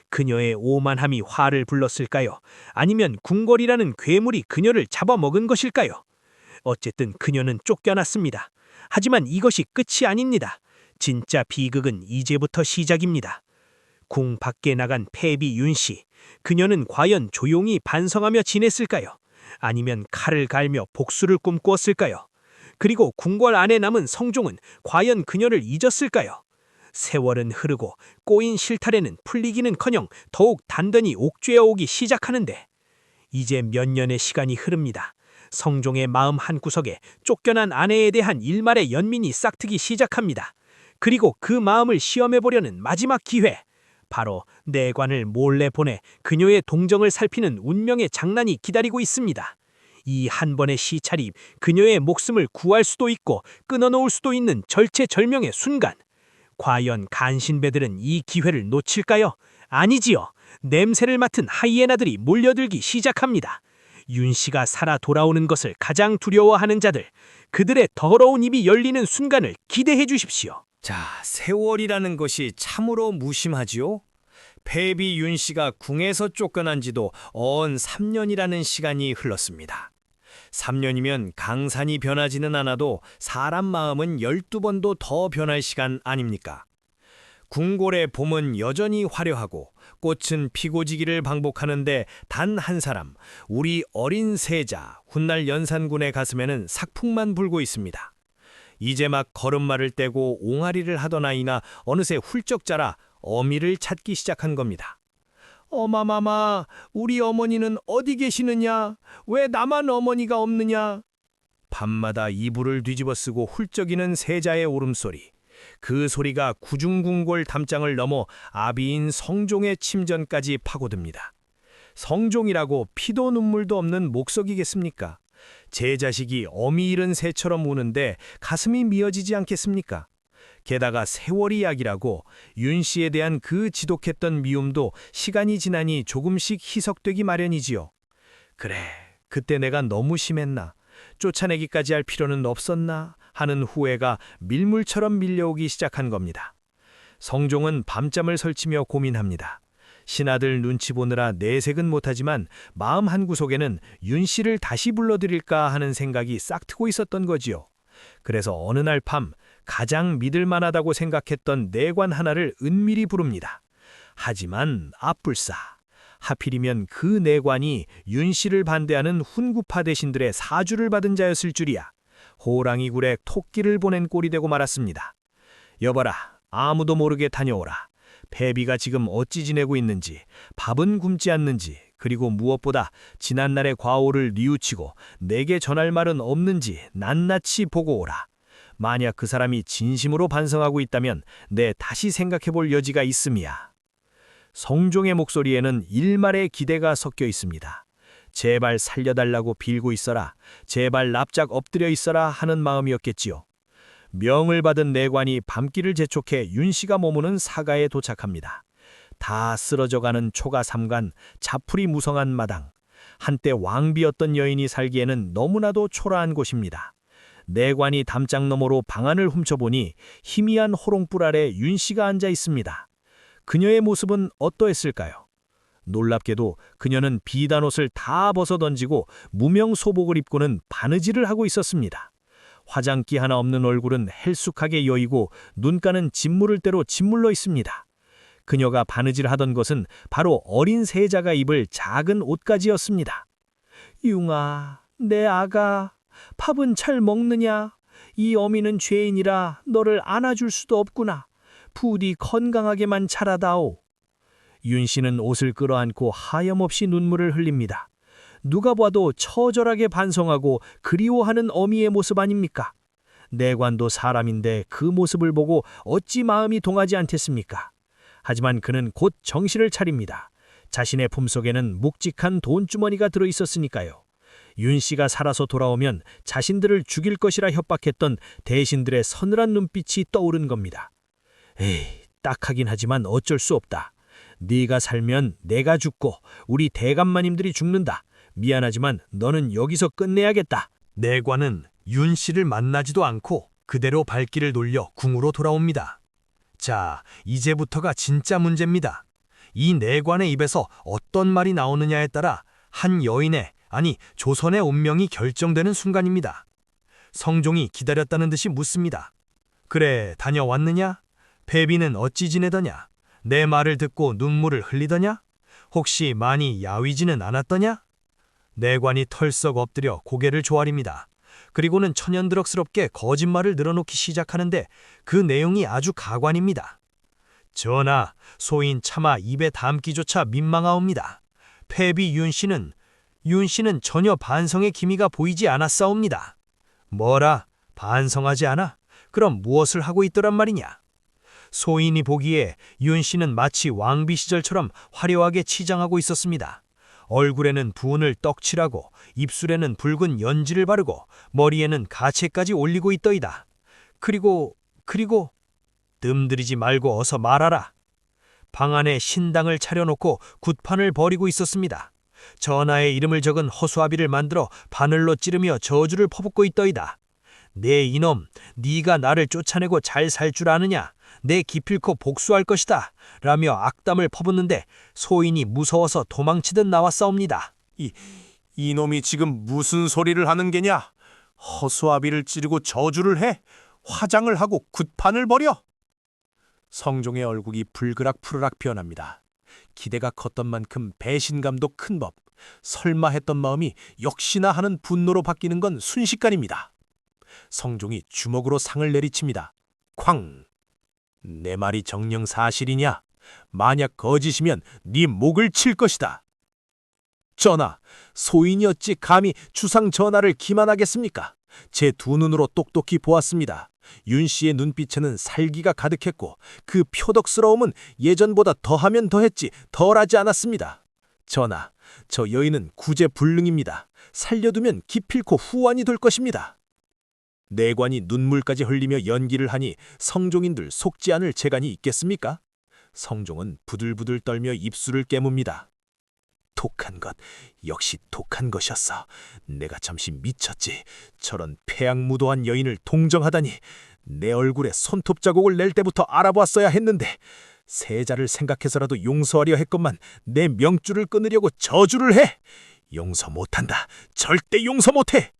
그녀의 오만함이 화를 불렀을까요? 아니면 궁궐이라는 괴물이 그녀를 잡아먹은 것일까요? 어쨌든 그녀는 쫓겨났습니다. 하지만 이것이 끝이 아닙니다. 진짜 비극은 이제부터 시작입니다. 궁 밖에 나간 패비 윤 씨. 그녀는 과연 조용히 반성하며 지냈을까요? 아니면 칼을 갈며 복수를 꿈꾸었을까요? 그리고 궁궐 안에 남은 성종은 과연 그녀를 잊었을까요? 세월은 흐르고 꼬인 실타래는 풀리기는커녕 더욱 단단히 옥죄어 오기 시작하는데 이제 몇 년의 시간이 흐릅니다. 성종의 마음 한구석에 쫓겨난 아내에 대한 일말의 연민이 싹트기 시작합니다. 그리고 그 마음을 시험해보려는 마지막 기회, 바로 내관을 몰래 보내 그녀의 동정을 살피는 운명의 장난이 기다리고 있습니다. 이 한 번의 시찰이 그녀의 목숨을 구할 수도 있고 끊어놓을 수도 있는 절체절명의 순간. 과연 간신배들은 이 기회를 놓칠까요? 아니지요. 냄새를 맡은 하이에나들이 몰려들기 시작합니다. 윤 씨가 살아 돌아오는 것을 가장 두려워하는 자들, 그들의 더러운 입이 열리는 순간을 기대해 주십시오. 자, 세월이라는 것이 참으로 무심하지요? 패비 윤 씨가 궁에서 쫓겨난 지도 언 3년이라는 시간이 흘렀습니다. 3년이면 강산이 변하지는 않아도 사람 마음은 12번도 더 변할 시간 아닙니까? 궁궐의 봄은 여전히 화려하고 꽃은 피고지기를 방복하는데 단 한 사람, 우리 어린 세자 훗날 연산군의 가슴에는 sak풍만 불고 있습니다. 이제 막 걸음마를 떼고 옹알이를 하던 아이나 어느새 훌쩍 자라 어미를 찾기 시작한 겁니다. 어마마마, 우리 어머니는 어디 계시느냐? 왜 나만 어머니가 없느냐? 밤마다 이불을 뒤집어쓰고 훌쩍이는 세자의 울음소리. 그 소리가 구중궁궐 담장을 넘어 아비인 성종의 침전까지 파고듭니다. 성종이라고 피도 눈물도 없는 목석이겠습니까? 제 자식이 어미 잃은 새처럼 우는데 가슴이 미어지지 않겠습니까? 게다가 세월이 약이라고 윤 씨에 대한 그 지독했던 미움도 시간이 지나니 조금씩 희석되기 마련이지요. 그래, 그때 내가 너무 심했나? 쫓아내기까지 할 필요는 없었나? 하는 후회가 밀물처럼 밀려오기 시작한 겁니다. 성종은 밤잠을 설치며 고민합니다. 신하들 눈치 보느라 내색은 못하지만 마음 한구석에는 윤 씨를 다시 불러들일까 하는 생각이 싹트고 있었던 거지요. 그래서 어느 날 밤 가장 믿을 만하다고 생각했던 내관 하나를 은밀히 부릅니다. 하지만 앞불싸. 하필이면 그 내관이 윤 씨를 반대하는 훈구파 대신들의 사주를 받은 자였을 줄이야. 호랑이 굴에 토끼를 보낸 꼴이 되고 말았습니다. 여봐라, 아무도 모르게 다녀오라. 패비가 지금 어찌 지내고 있는지, 밥은 굶지 않는지, 그리고 무엇보다 지난날의 과오를 뉘우치고 내게 전할 말은 없는지 낱낱이 보고 오라. 만약 그 사람이 진심으로 반성하고 있다면 내 다시 생각해볼 여지가 있음이야. 성종의 목소리에는 일말의 기대가 섞여 있습니다. 제발 살려달라고 빌고 있어라. 제발 납작 엎드려 있어라 하는 마음이었겠지요. 명을 받은 내관이 밤길을 재촉해 윤 씨가 머무는 사가에 도착합니다. 다 쓰러져가는 초가 삼간, 자풀이 무성한 마당. 한때 왕비였던 여인이 살기에는 너무나도 초라한 곳입니다. 내관이 담장 너머로 방안을 훔쳐보니 희미한 호롱불 아래 윤 씨가 앉아 있습니다. 그녀의 모습은 어떠했을까요? 놀랍게도 그녀는 비단 옷을 다 벗어던지고 무명 소복을 입고는 바느질을 하고 있었습니다. 화장기 하나 없는 얼굴은 헬쑥하게 여이고 눈가는 짓무를 대로 짓물러 있습니다. 그녀가 바느질하던 것은 바로 어린 세자가 입을 작은 옷가지였습니다. 융아, 내 아가, 밥은 잘 먹느냐? 이 어미는 죄인이라 너를 안아줄 수도 없구나. 부디 건강하게만 자라다오. 윤 씨는 옷을 끌어안고 하염없이 눈물을 흘립니다. 누가 봐도 처절하게 반성하고 그리워하는 어미의 모습 아닙니까? 내관도 사람인데 그 모습을 보고 어찌 마음이 동하지 않겠습니까? 하지만 그는 곧 정신을 차립니다. 자신의 품속에는 묵직한 돈주머니가 들어있었으니까요. 윤 씨가 살아서 돌아오면 자신들을 죽일 것이라 협박했던 대신들의 서늘한 눈빛이 떠오른 겁니다. 에이, 딱하긴 하지만 어쩔 수 없다. 네가 살면 내가 죽고 우리 대감마님들이 죽는다. 미안하지만 너는 여기서 끝내야겠다. 내관은 윤 씨를 만나지도 않고 그대로 발길을 돌려 궁으로 돌아옵니다. 자, 이제부터가 진짜 문제입니다. 이 내관의 입에서 어떤 말이 나오느냐에 따라 한 여인의, 아니 조선의 운명이 결정되는 순간입니다. 성종이 기다렸다는 듯이 묻습니다. 그래, 다녀왔느냐? 패비는 어찌 지내더냐? 내 말을 듣고 눈물을 흘리더냐? 혹시 많이 야위지는 않았더냐? 내관이 털썩 엎드려 고개를 조아립니다. 그리고는 천연드럭스럽게 거짓말을 늘어놓기 시작하는데 그 내용이 아주 가관입니다. 전하, 소인 차마 입에 담기조차 민망하옵니다. 패비 윤 씨는 전혀 반성의 기미가 보이지 않았사옵니다. 뭐라? 반성하지 않아? 그럼 무엇을 하고 있더란 말이냐? 소인이 보기에 윤 씨는 마치 왕비 시절처럼 화려하게 치장하고 있었습니다. 얼굴에는 분을 떡칠하고 입술에는 붉은 연지를 바르고 머리에는 가채까지 올리고 있더이다. 그리고 뜸들이지 말고 어서 말하라. 방 안에 신당을 차려놓고 굿판을 벌이고 있었습니다. 전하의 이름을 적은 허수아비를 만들어 바늘로 찌르며 저주를 퍼붓고 있더이다. 네 이놈, 네가 나를 쫓아내고 잘 살 줄 아느냐? 내 기필코 복수할 것이다. 라며 악담을 퍼붓는데 소인이 무서워서 도망치듯 나왔사옵니다. 이놈이 지금 무슨 소리를 하는 게냐? 허수아비를 찌르고 저주를 해? 화장을 하고 굿판을 벌여? 성종의 얼굴이 불그락 푸르락 변합니다. 기대가 컸던 만큼 배신감도 큰 법. 설마 했던 마음이 역시나 하는 분노로 바뀌는 건 순식간입니다. 성종이 주먹으로 상을 내리칩니다. 쾅! 내 말이 정녕 사실이냐? 만약 거짓이면 네 목을 칠 것이다. 전하, 소인이 어찌 감히 주상 전하를 기만하겠습니까? 제 두 눈으로 똑똑히 보았습니다. 윤 씨의 눈빛에는 살기가 가득했고 그 표독스러움은 예전보다 더하면 더했지 덜하지 않았습니다. 전하, 저 여인은 구제불능입니다. 살려두면 기필코 후환이 될 것입니다. 내관이 눈물까지 흘리며 연기를 하니 성종인들 속지 않을 재간이 있겠습니까? 성종은 부들부들 떨며 입술을 깨뭅니다. 독한 것, 역시 독한 것이었어. 내가 잠시 미쳤지. 저런 폐악무도한 여인을 동정하다니. 내 얼굴에 손톱 자국을 낼 때부터 알아보았어야 했는데 세자를 생각해서라도 용서하려 했건만 내 명줄을 끊으려고 저주를 해. 용서 못한다. 절대 용서 못해.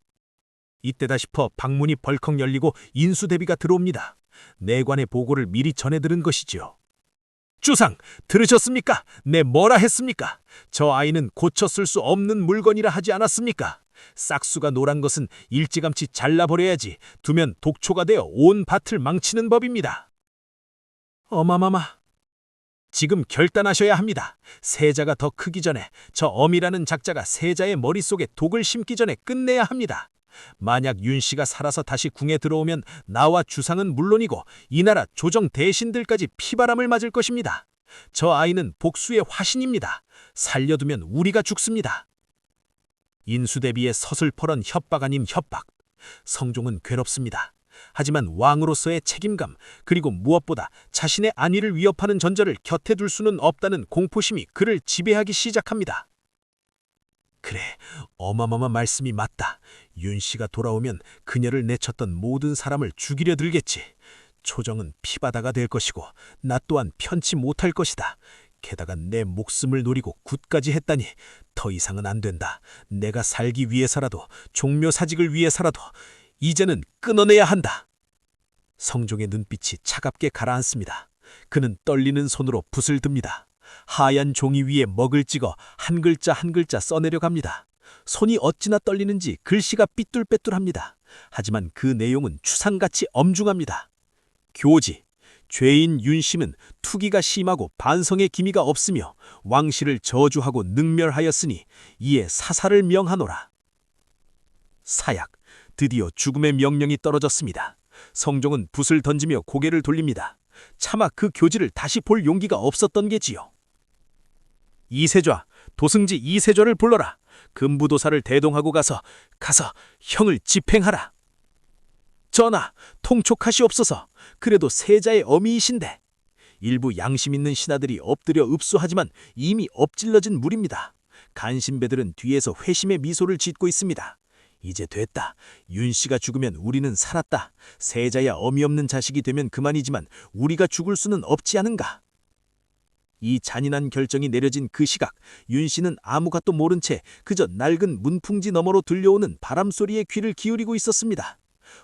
이때다 싶어 방문이 벌컥 열리고 인수대비가 들어옵니다. 내관의 보고를 미리 전해 들은 것이지요. 주상, 들으셨습니까? 내 뭐라 했습니까? 저 아이는 고쳐 쓸 수 없는 물건이라 하지 않았습니까? 싹수가 노란 것은 일찌감치 잘라버려야지. 두면 독초가 되어 온 밭을 망치는 법입니다. 어마마마. 지금 결단하셔야 합니다. 세자가 더 크기 전에, 저 엄이라는 작자가 세자의 머릿속에 독을 심기 전에 끝내야 합니다. 만약 윤 씨가 살아서 다시 궁에 들어오면 나와 주상은 물론이고 이 나라 조정 대신들까지 피바람을 맞을 것입니다. 저 아이는 복수의 화신입니다. 살려두면 우리가 죽습니다. 인수대비의 서슬퍼런 협박 아닌 협박. 성종은 괴롭습니다. 하지만 왕으로서의 책임감, 그리고 무엇보다 자신의 안위를 위협하는 전절을 곁에 둘 수는 없다는 공포심이 그를 지배하기 시작합니다. 그래, 어마마마 말씀이 맞다. 윤 씨가 돌아오면 그녀를 내쳤던 모든 사람을 죽이려 들겠지. 초정은 피바다가 될 것이고 나 또한 편치 못할 것이다. 게다가 내 목숨을 노리고 굿까지 했다니 더 이상은 안 된다. 내가 살기 위해서라도, 종묘사직을 위해서라도 이제는 끊어내야 한다. 성종의 눈빛이 차갑게 가라앉습니다. 그는 떨리는 손으로 붓을 듭니다. 하얀 종이 위에 먹을 찍어 한 글자 한 글자 써내려 갑니다. 손이 어찌나 떨리는지 글씨가 삐뚤빼뚤합니다. 하지만 그 내용은 추상같이 엄중합니다. 교지, 죄인 윤씨는 투기가 심하고 반성의 기미가 없으며 왕실을 저주하고 능멸하였으니 이에 사살을 명하노라. 사약, 드디어 죽음의 명령이 떨어졌습니다. 성종은 붓을 던지며 고개를 돌립니다. 차마 그 교지를 다시 볼 용기가 없었던 게지요. 이세좌, 도승지 이세좌를 불러라. 금부도사를 대동하고 가서 형을 집행하라. 전하, 통촉하시옵소서. 그래도 세자의 어미이신데. 일부 양심 있는 신하들이 엎드려 읍수하지만 이미 엎질러진 물입니다. 간신배들은 뒤에서 회심의 미소를 짓고 있습니다. 이제 됐다. 윤 씨가 죽으면 우리는 살았다. 세자야 어미 없는 자식이 되면 그만이지만 우리가 죽을 수는 없지 않은가. 이 잔인한 결정이 내려진 그 시각, 윤 씨는 아무것도 모른 채 그저 낡은 문풍지 너머로 들려오는 바람소리에 귀를 기울이고 있었습니다.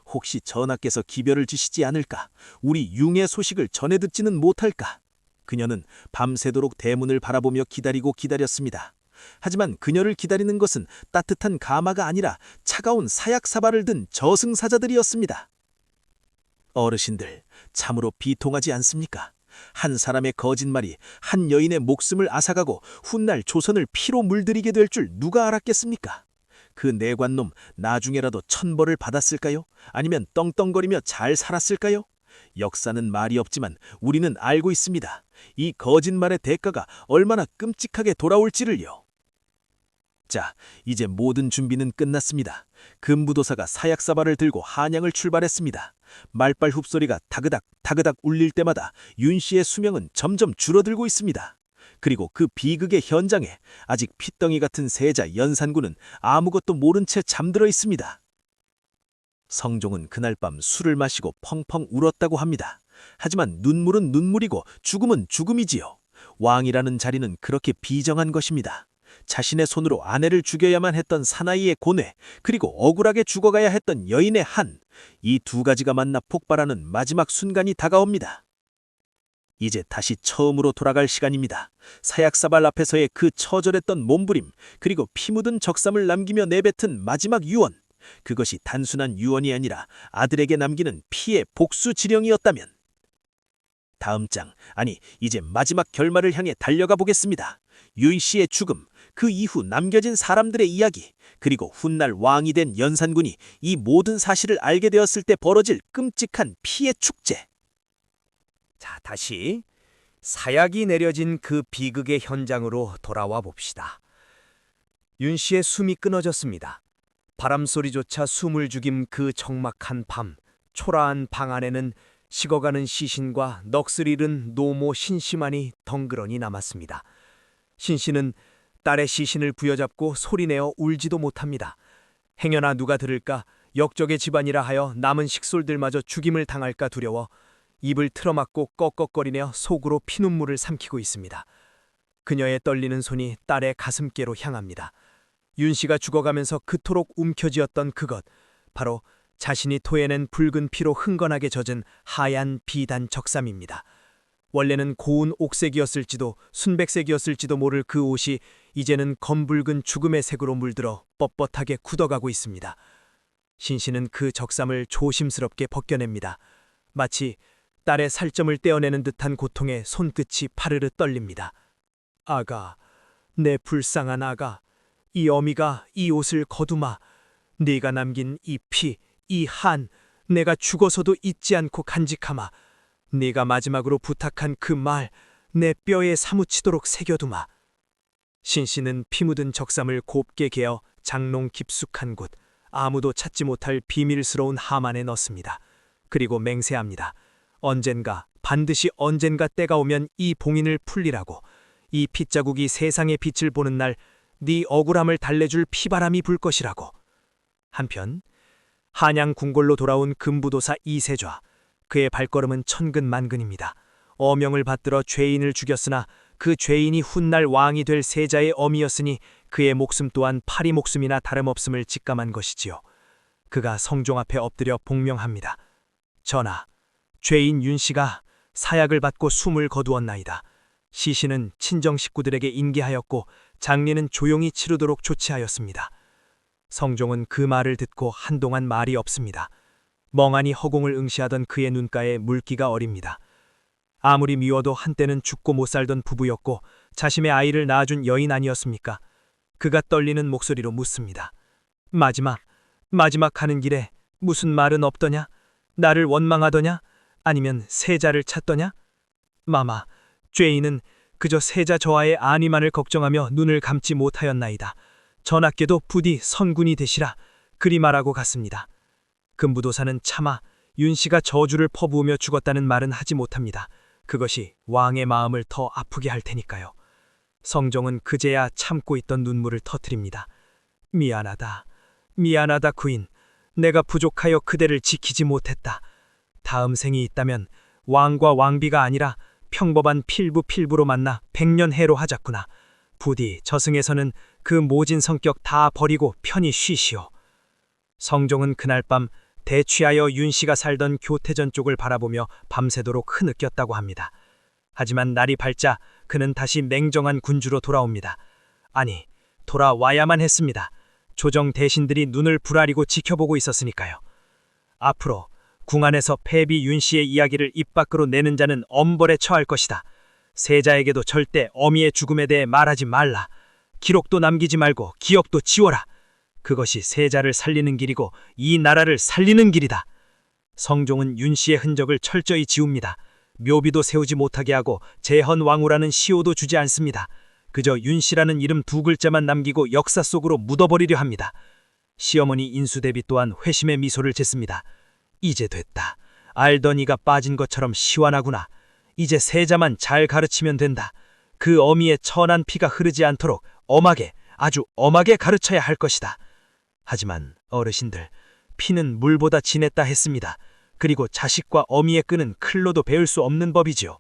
혹시 전하께서 기별을 주시지 않을까? 우리 융의 소식을 전해 듣지는 못할까? 그녀는 밤새도록 대문을 바라보며 기다렸습니다. 하지만 그녀를 기다리는 것은 따뜻한 가마가 아니라 차가운 사약사발을 든 저승사자들이었습니다. 어르신들, 참으로 비통하지 않습니까? 한 사람의 거짓말이 한 여인의 목숨을 앗아가고 훗날 조선을 피로 물들이게 될 줄 누가 알았겠습니까? 그 내관놈 나중에라도 천벌을 받았을까요? 아니면 떵떵거리며 잘 살았을까요? 역사는 말이 없지만 우리는 알고 있습니다. 이 거짓말의 대가가 얼마나 끔찍하게 돌아올지를요. 자, 이제 모든 준비는 끝났습니다. 금부도사가 사약사발을 들고 한양을 출발했습니다. 말발 흡소리가 다그닥 다그닥 울릴 때마다 윤 씨의 수명은 점점 줄어들고 있습니다. 그리고 그 비극의 현장에 아직 핏덩이 같은 세자 연산군은 아무것도 모른 채 잠들어 있습니다. 성종은 그날 밤 술을 마시고 펑펑 울었다고 합니다. 하지만 눈물은 눈물이고 죽음은 죽음이지요. 왕이라는 자리는 그렇게 비정한 것입니다. 자신의 손으로 아내를 죽여야만 했던 사나이의 고뇌, 그리고 억울하게 죽어가야 했던 여인의 한, 이 두 가지가 만나 폭발하는 마지막 순간이 다가옵니다. 이제 다시 처음으로 돌아갈 시간입니다. 사약사발 앞에서의 그 처절했던 몸부림, 그리고 피 묻은 적삼을 남기며 내뱉은 마지막 유언, 그것이 단순한 유언이 아니라 아들에게 남기는 피의 복수 지령이었다면. 다음 장, 아니 이제 마지막 결말을 향해 달려가 보겠습니다. 윤 씨의 죽음, 그 이후 남겨진 사람들의 이야기, 그리고 훗날 왕이 된 연산군이 이 모든 사실을 알게 되었을 때 벌어질 끔찍한 피해 축제. 자, 다시 사약이 내려진 그 비극의 현장으로 돌아와 봅시다. 윤 씨의 숨이 끊어졌습니다. 바람소리조차 숨을 죽임 그 적막한 밤, 초라한 방 안에는 식어가는 시신과 넋을 잃은 노모 신씨만이 덩그러니 남았습니다. 신씨는 딸의 시신을 부여잡고 소리내어 울지도 못합니다. 행여나 누가 들을까 역적의 집안이라 하여 남은 식솔들마저 죽임을 당할까 두려워 입을 틀어막고 꺽꺽거리며 속으로 피눈물을 삼키고 있습니다. 그녀의 떨리는 손이 딸의 가슴께로 향합니다. 윤 씨가 죽어가면서 그토록 움켜쥐었던 그것, 바로 자신이 토해낸 붉은 피로 흥건하게 젖은 하얀 비단 적삼입니다. 원래는 고운 옥색이었을지도 순백색이었을지도 모를 그 옷이 이제는 검붉은 죽음의 색으로 물들어 뻣뻣하게 굳어가고 있습니다. 신씨는 그 적삼을 조심스럽게 벗겨냅니다. 마치 딸의 살점을 떼어내는 듯한 고통에 손끝이 파르르 떨립니다. 아가, 내 불쌍한 아가, 이 어미가 이 옷을 거두마. 네가 남긴 이 피, 이 한, 내가 죽어서도 잊지 않고 간직하마. 네가 마지막으로 부탁한 그 말, 내 뼈에 사무치도록 새겨두마. 신씨는 피 묻은 적삼을 곱게 개어 장롱 깊숙한 곳, 아무도 찾지 못할 비밀스러운 함 안에 넣습니다. 그리고 맹세합니다. 언젠가, 반드시 언젠가 때가 오면 이 봉인을 풀리라고. 이 핏자국이 세상의 빛을 보는 날 네 억울함을 달래줄 피바람이 불 것이라고. 한편 한양 궁궐로 돌아온 금부도사 이세좌. 그의 발걸음은 천근만근입니다. 어명을 받들어 죄인을 죽였으나 그 죄인이 훗날 왕이 될 세자의 어미였으니 그의 목숨 또한 파리 목숨이나 다름없음을 직감한 것이지요. 그가 성종 앞에 엎드려 복명합니다. 전하, 죄인 윤 씨가 사약을 받고 숨을 거두었나이다. 시신은 친정 식구들에게 인계하였고 장례는 조용히 치르도록 조치하였습니다. 성종은 그 말을 듣고 한동안 말이 없습니다. 멍하니 허공을 응시하던 그의 눈가에 물기가 어립니다. 아무리 미워도 한때는 죽고 못 살던 부부였고 자신의 아이를 낳아준 여인 아니었습니까? 그가 떨리는 목소리로 묻습니다. 마지막 하는 길에 무슨 말은 없더냐? 나를 원망하더냐? 아니면 세자를 찾더냐? 마마, 죄인은 그저 세자 저하의 안위만을 걱정하며 눈을 감지 못하였나이다. 전하께도 부디 선군이 되시라. 그리 말하고 갔습니다. 금부도사는 차마 윤 씨가 저주를 퍼부으며 죽었다는 말은 하지 못합니다. 그것이 왕의 마음을 더 아프게 할 테니까요. 성종은 그제야 참고 있던 눈물을 터뜨립니다. 미안하다. 미안하다 구인. 내가 부족하여 그대를 지키지 못했다. 다음 생이 있다면 왕과 왕비가 아니라 평범한 필부로 만나 백년해로 하자꾸나. 부디 저승에서는 그 모진 성격 다 버리고 편히 쉬시오. 성종은 그날 밤 대취하여 윤 씨가 살던 교태전 쪽을 바라보며 밤새도록 흐느꼈다고 합니다. 하지만 날이 밝자 그는 다시 맹정한 군주로 돌아옵니다. 아니, 돌아와야만 했습니다. 조정 대신들이 눈을 부라리고 지켜보고 있었으니까요. 앞으로 궁 안에서 패비 윤 씨의 이야기를 입 밖으로 내는 자는 엄벌에 처할 것이다. 세자에게도 절대 어미의 죽음에 대해 말하지 말라. 기록도 남기지 말고 기억도 지워라. 그것이 세자를 살리는 길이고 이 나라를 살리는 길이다. 성종은 윤 씨의 흔적을 철저히 지웁니다. 묘비도 세우지 못하게 하고 재헌왕후라는 시호도 주지 않습니다. 그저 윤 씨라는 이름 두 글자만 남기고 역사 속으로 묻어버리려 합니다. 시어머니 인수대비 또한 회심의 미소를 짓습니다. 이제 됐다. 알던 이가 빠진 것처럼 시원하구나. 이제 세자만 잘 가르치면 된다. 그 어미의 천한 피가 흐르지 않도록 엄하게, 아주 엄하게 가르쳐야 할 것이다. 하지만 어르신들, 피는 물보다 진했다 했습니다. 그리고 자식과 어미의 끈은 클로도 베을 수 없는 법이지요.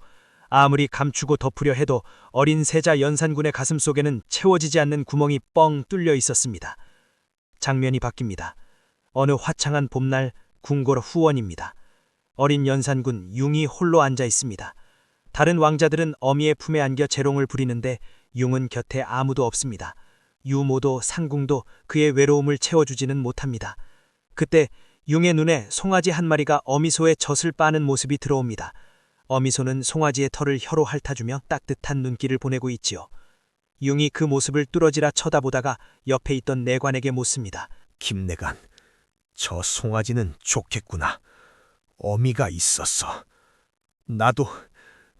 아무리 감추고 덮으려 해도 어린 세자 연산군의 가슴 속에는 채워지지 않는 구멍이 뻥 뚫려 있었습니다. 장면이 바뀝니다. 어느 화창한 봄날 궁궐 후원입니다. 어린 연산군 융이 홀로 앉아 있습니다. 다른 왕자들은 어미의 품에 안겨 재롱을 부리는데 융은 곁에 아무도 없습니다. 유모도 상궁도 그의 외로움을 채워주지는 못합니다. 그때 융의 눈에 송아지 한 마리가 어미소의 젖을 빠는 모습이 들어옵니다. 어미소는 송아지의 털을 혀로 핥아주며 따뜻한 눈길을 보내고 있지요. 융이 그 모습을 뚫어지라 쳐다보다가 옆에 있던 내관에게 묻습니다. 김내관, 저 송아지는 좋겠구나. 어미가 있었어. 나도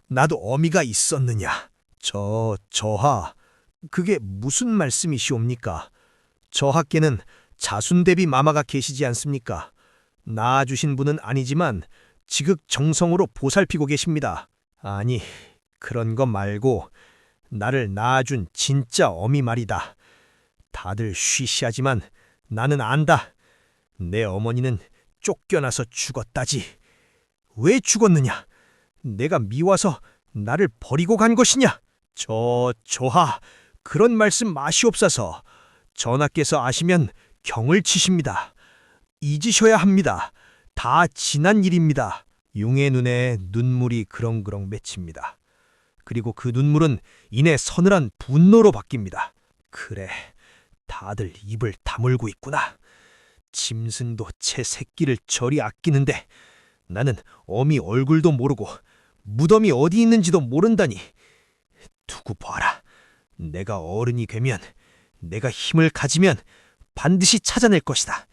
어미가 있었느냐. 저하, 그게 무슨 말씀이시옵니까? 저하께는 자순대비 마마가 계시지 않습니까? 낳아주신 분은 아니지만 지극정성으로 보살피고 계십니다. 아니, 그런 거 말고 나를 낳아준 진짜 어미 말이다. 다들 쉬쉬하지만 나는 안다. 내 어머니는 쫓겨나서 죽었다지. 왜 죽었느냐? 내가 미워서 나를 버리고 간 것이냐? 저하, 그런 말씀 마시옵소서. 전하께서 아시면 경을 치십니다. 잊으셔야 합니다. 다 지난 일입니다. 융의 눈에 눈물이 그렁그렁 맺힙니다. 그리고 그 눈물은 이내 서늘한 분노로 바뀝니다. 그래, 다들 입을 다물고 있구나. 짐승도 제 새끼를 저리 아끼는데 나는 어미 얼굴도 모르고 무덤이 어디 있는지도 모른다니. 두고 봐라. 내가 어른이 되면, 내가 힘을 가지면 반드시 찾아낼 것이다.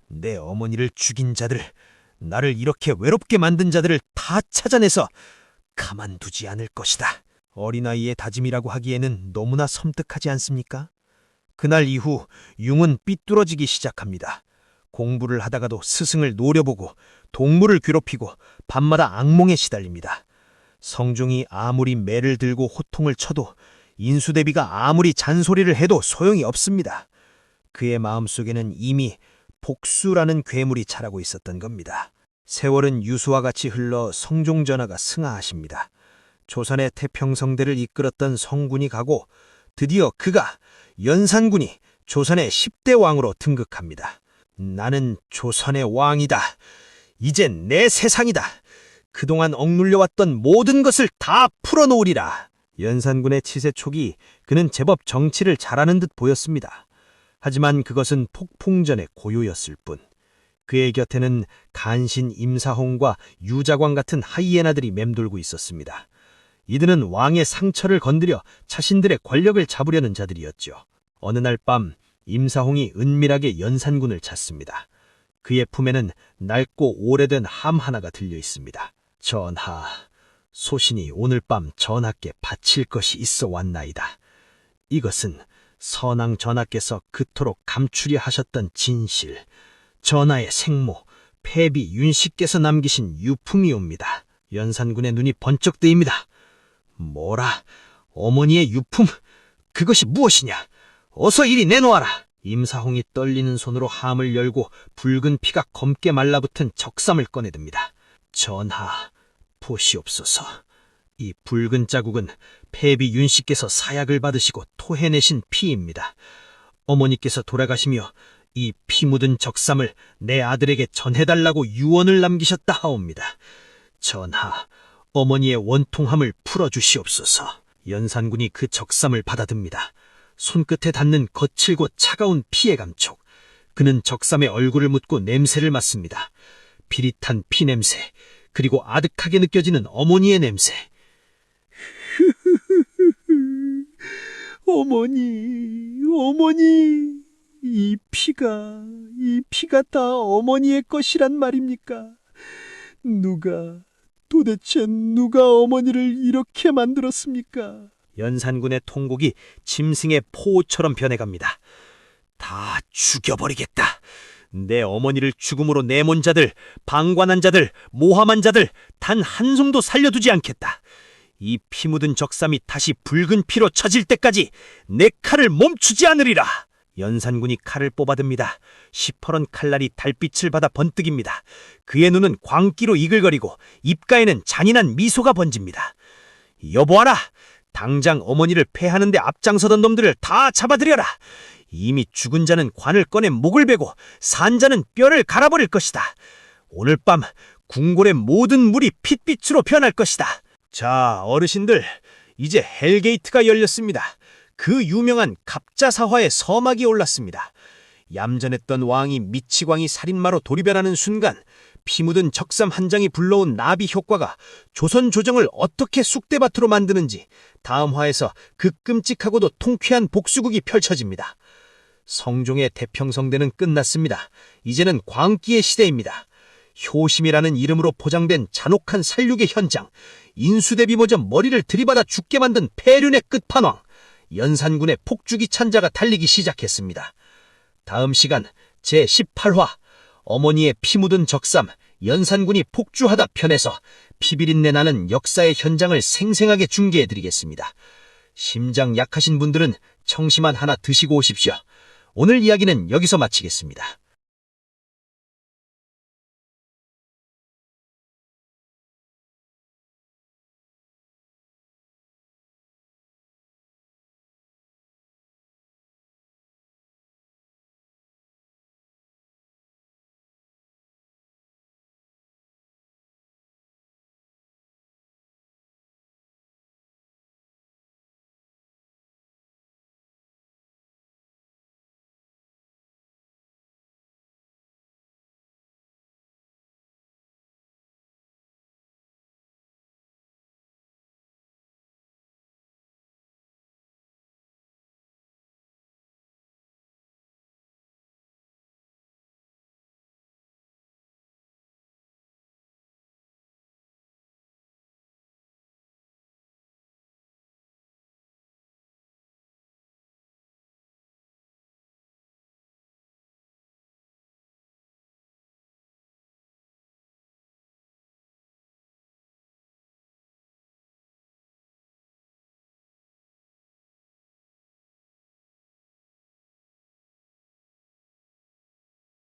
내 어머니를 죽인 자들, 나를 이렇게 외롭게 만든 자들을 다 찾아내서 가만두지 않을 것이다. 어린아이의 다짐이라고 하기에는 너무나 섬뜩하지 않습니까? 그날 이후 융은 삐뚤어지기 시작합니다. 공부를 하다가도 스승을 노려보고 동물을 괴롭히고 밤마다 악몽에 시달립니다. 성종이 아무리 매를 들고 호통을 쳐도 인수대비가 아무리 잔소리를 해도 소용이 없습니다. 그의 마음속에는 이미 복수라는 괴물이 자라고 있었던 겁니다. 세월은 유수와 같이 흘러 성종 전하가 승하하십니다. 조선의 태평성대를 이끌었던 성군이 가고 드디어 그가 연산군이 조선의 10대 왕으로 등극합니다. 나는 조선의 왕이다. 이젠 내 세상이다. 그동안 억눌려왔던 모든 것을 다 풀어놓으리라. 연산군의 치세 초기 그는 제법 정치를 잘하는 듯 보였습니다. 하지만 그것은 폭풍전의 고요였을 뿐. 그의 곁에는 간신 임사홍과 유자광 같은 하이에나들이 맴돌고 있었습니다. 이들은 왕의 상처를 건드려 자신들의 권력을 잡으려는 자들이었죠. 어느 날 밤 임사홍이 은밀하게 연산군을 찾습니다. 그의 품에는 낡고 오래된 함 하나가 들려 있습니다. 전하, 소신이 오늘 밤 전하께 바칠 것이 있어 왔나이다. 이것은 선왕 전하께서 그토록 감추려 하셨던 진실, 전하의 생모 폐비 윤씨께서 남기신 유품이옵니다. 연산군의 눈이 번쩍 뜨입니다. 뭐라? 어머니의 유품? 그것이 무엇이냐? 어서 이리 내놓아라. 임사홍이 떨리는 손으로 함을 열고 붉은 피가 검게 말라붙은 적삼을 꺼내듭니다. 전하, 보시옵소서. 이 붉은 자국은 폐비 윤씨께서 사약을 받으시고 토해내신 피입니다. 어머니께서 돌아가시며 이 피 묻은 적삼을 내 아들에게 전해달라고 유언을 남기셨다 하옵니다. 전하, 어머니의 원통함을 풀어주시옵소서. 연산군이 그 적삼을 받아듭니다. 손끝에 닿는 거칠고 차가운 피의 감촉. 그는 적삼의 얼굴을 묻고 냄새를 맡습니다. 비릿한 피 냄새, 그리고 아득하게 느껴지는 어머니의 냄새. 어머니, 이 피가 다 어머니의 것이란 말입니까? 도대체 누가 어머니를 이렇게 만들었습니까? 연산군의 통곡이 짐승의 포처럼 변해갑니다. 다 죽여버리겠다. 내 어머니를 죽음으로 내몬 자들, 방관한 자들, 모함한 자들 단 한숨도 살려두지 않겠다. 이 피 묻은 적삼이 다시 붉은 피로 처질 때까지 내 칼을 멈추지 않으리라. 연산군이 칼을 뽑아듭니다. 시퍼런 칼날이 달빛을 받아 번뜩입니다. 그의 눈은 광기로 이글거리고 입가에는 잔인한 미소가 번집니다. 여보아라! 당장 어머니를 패하는 데 앞장서던 놈들을 다 잡아들여라. 이미 죽은 자는 관을 꺼내 목을 베고 산 자는 뼈를 갈아버릴 것이다. 오늘 밤 궁궐의 모든 물이 핏빛으로 변할 것이다. 자, 어르신들, 이제 헬게이트가 열렸습니다. 그 유명한 갑자사화의 서막이 올랐습니다. 얌전했던 왕이 미치광이 살인마로 돌이변하는 순간 피 묻은 적삼 한 장이 불러온 나비 효과가 조선 조정을 어떻게 쑥대밭으로 만드는지 다음 화에서 그 끔찍하고도 통쾌한 복수극이 펼쳐집니다. 성종의 태평성대는 끝났습니다. 이제는 광기의 시대입니다. 효심이라는 이름으로 포장된 잔혹한 살육의 현장, 인수대비모저 머리를 들이받아 죽게 만든 폐륜의 끝판왕, 연산군의 폭주기 찬자가 달리기 시작했습니다. 다음 시간 제18화 어머니의 피 묻은 적삼, 연산군이 폭주하다 편에서 피비린내 나는 역사의 현장을 생생하게 중계해드리겠습니다. 심장 약하신 분들은 청심환 하나 드시고 오십시오. 오늘 이야기는 여기서 마치겠습니다.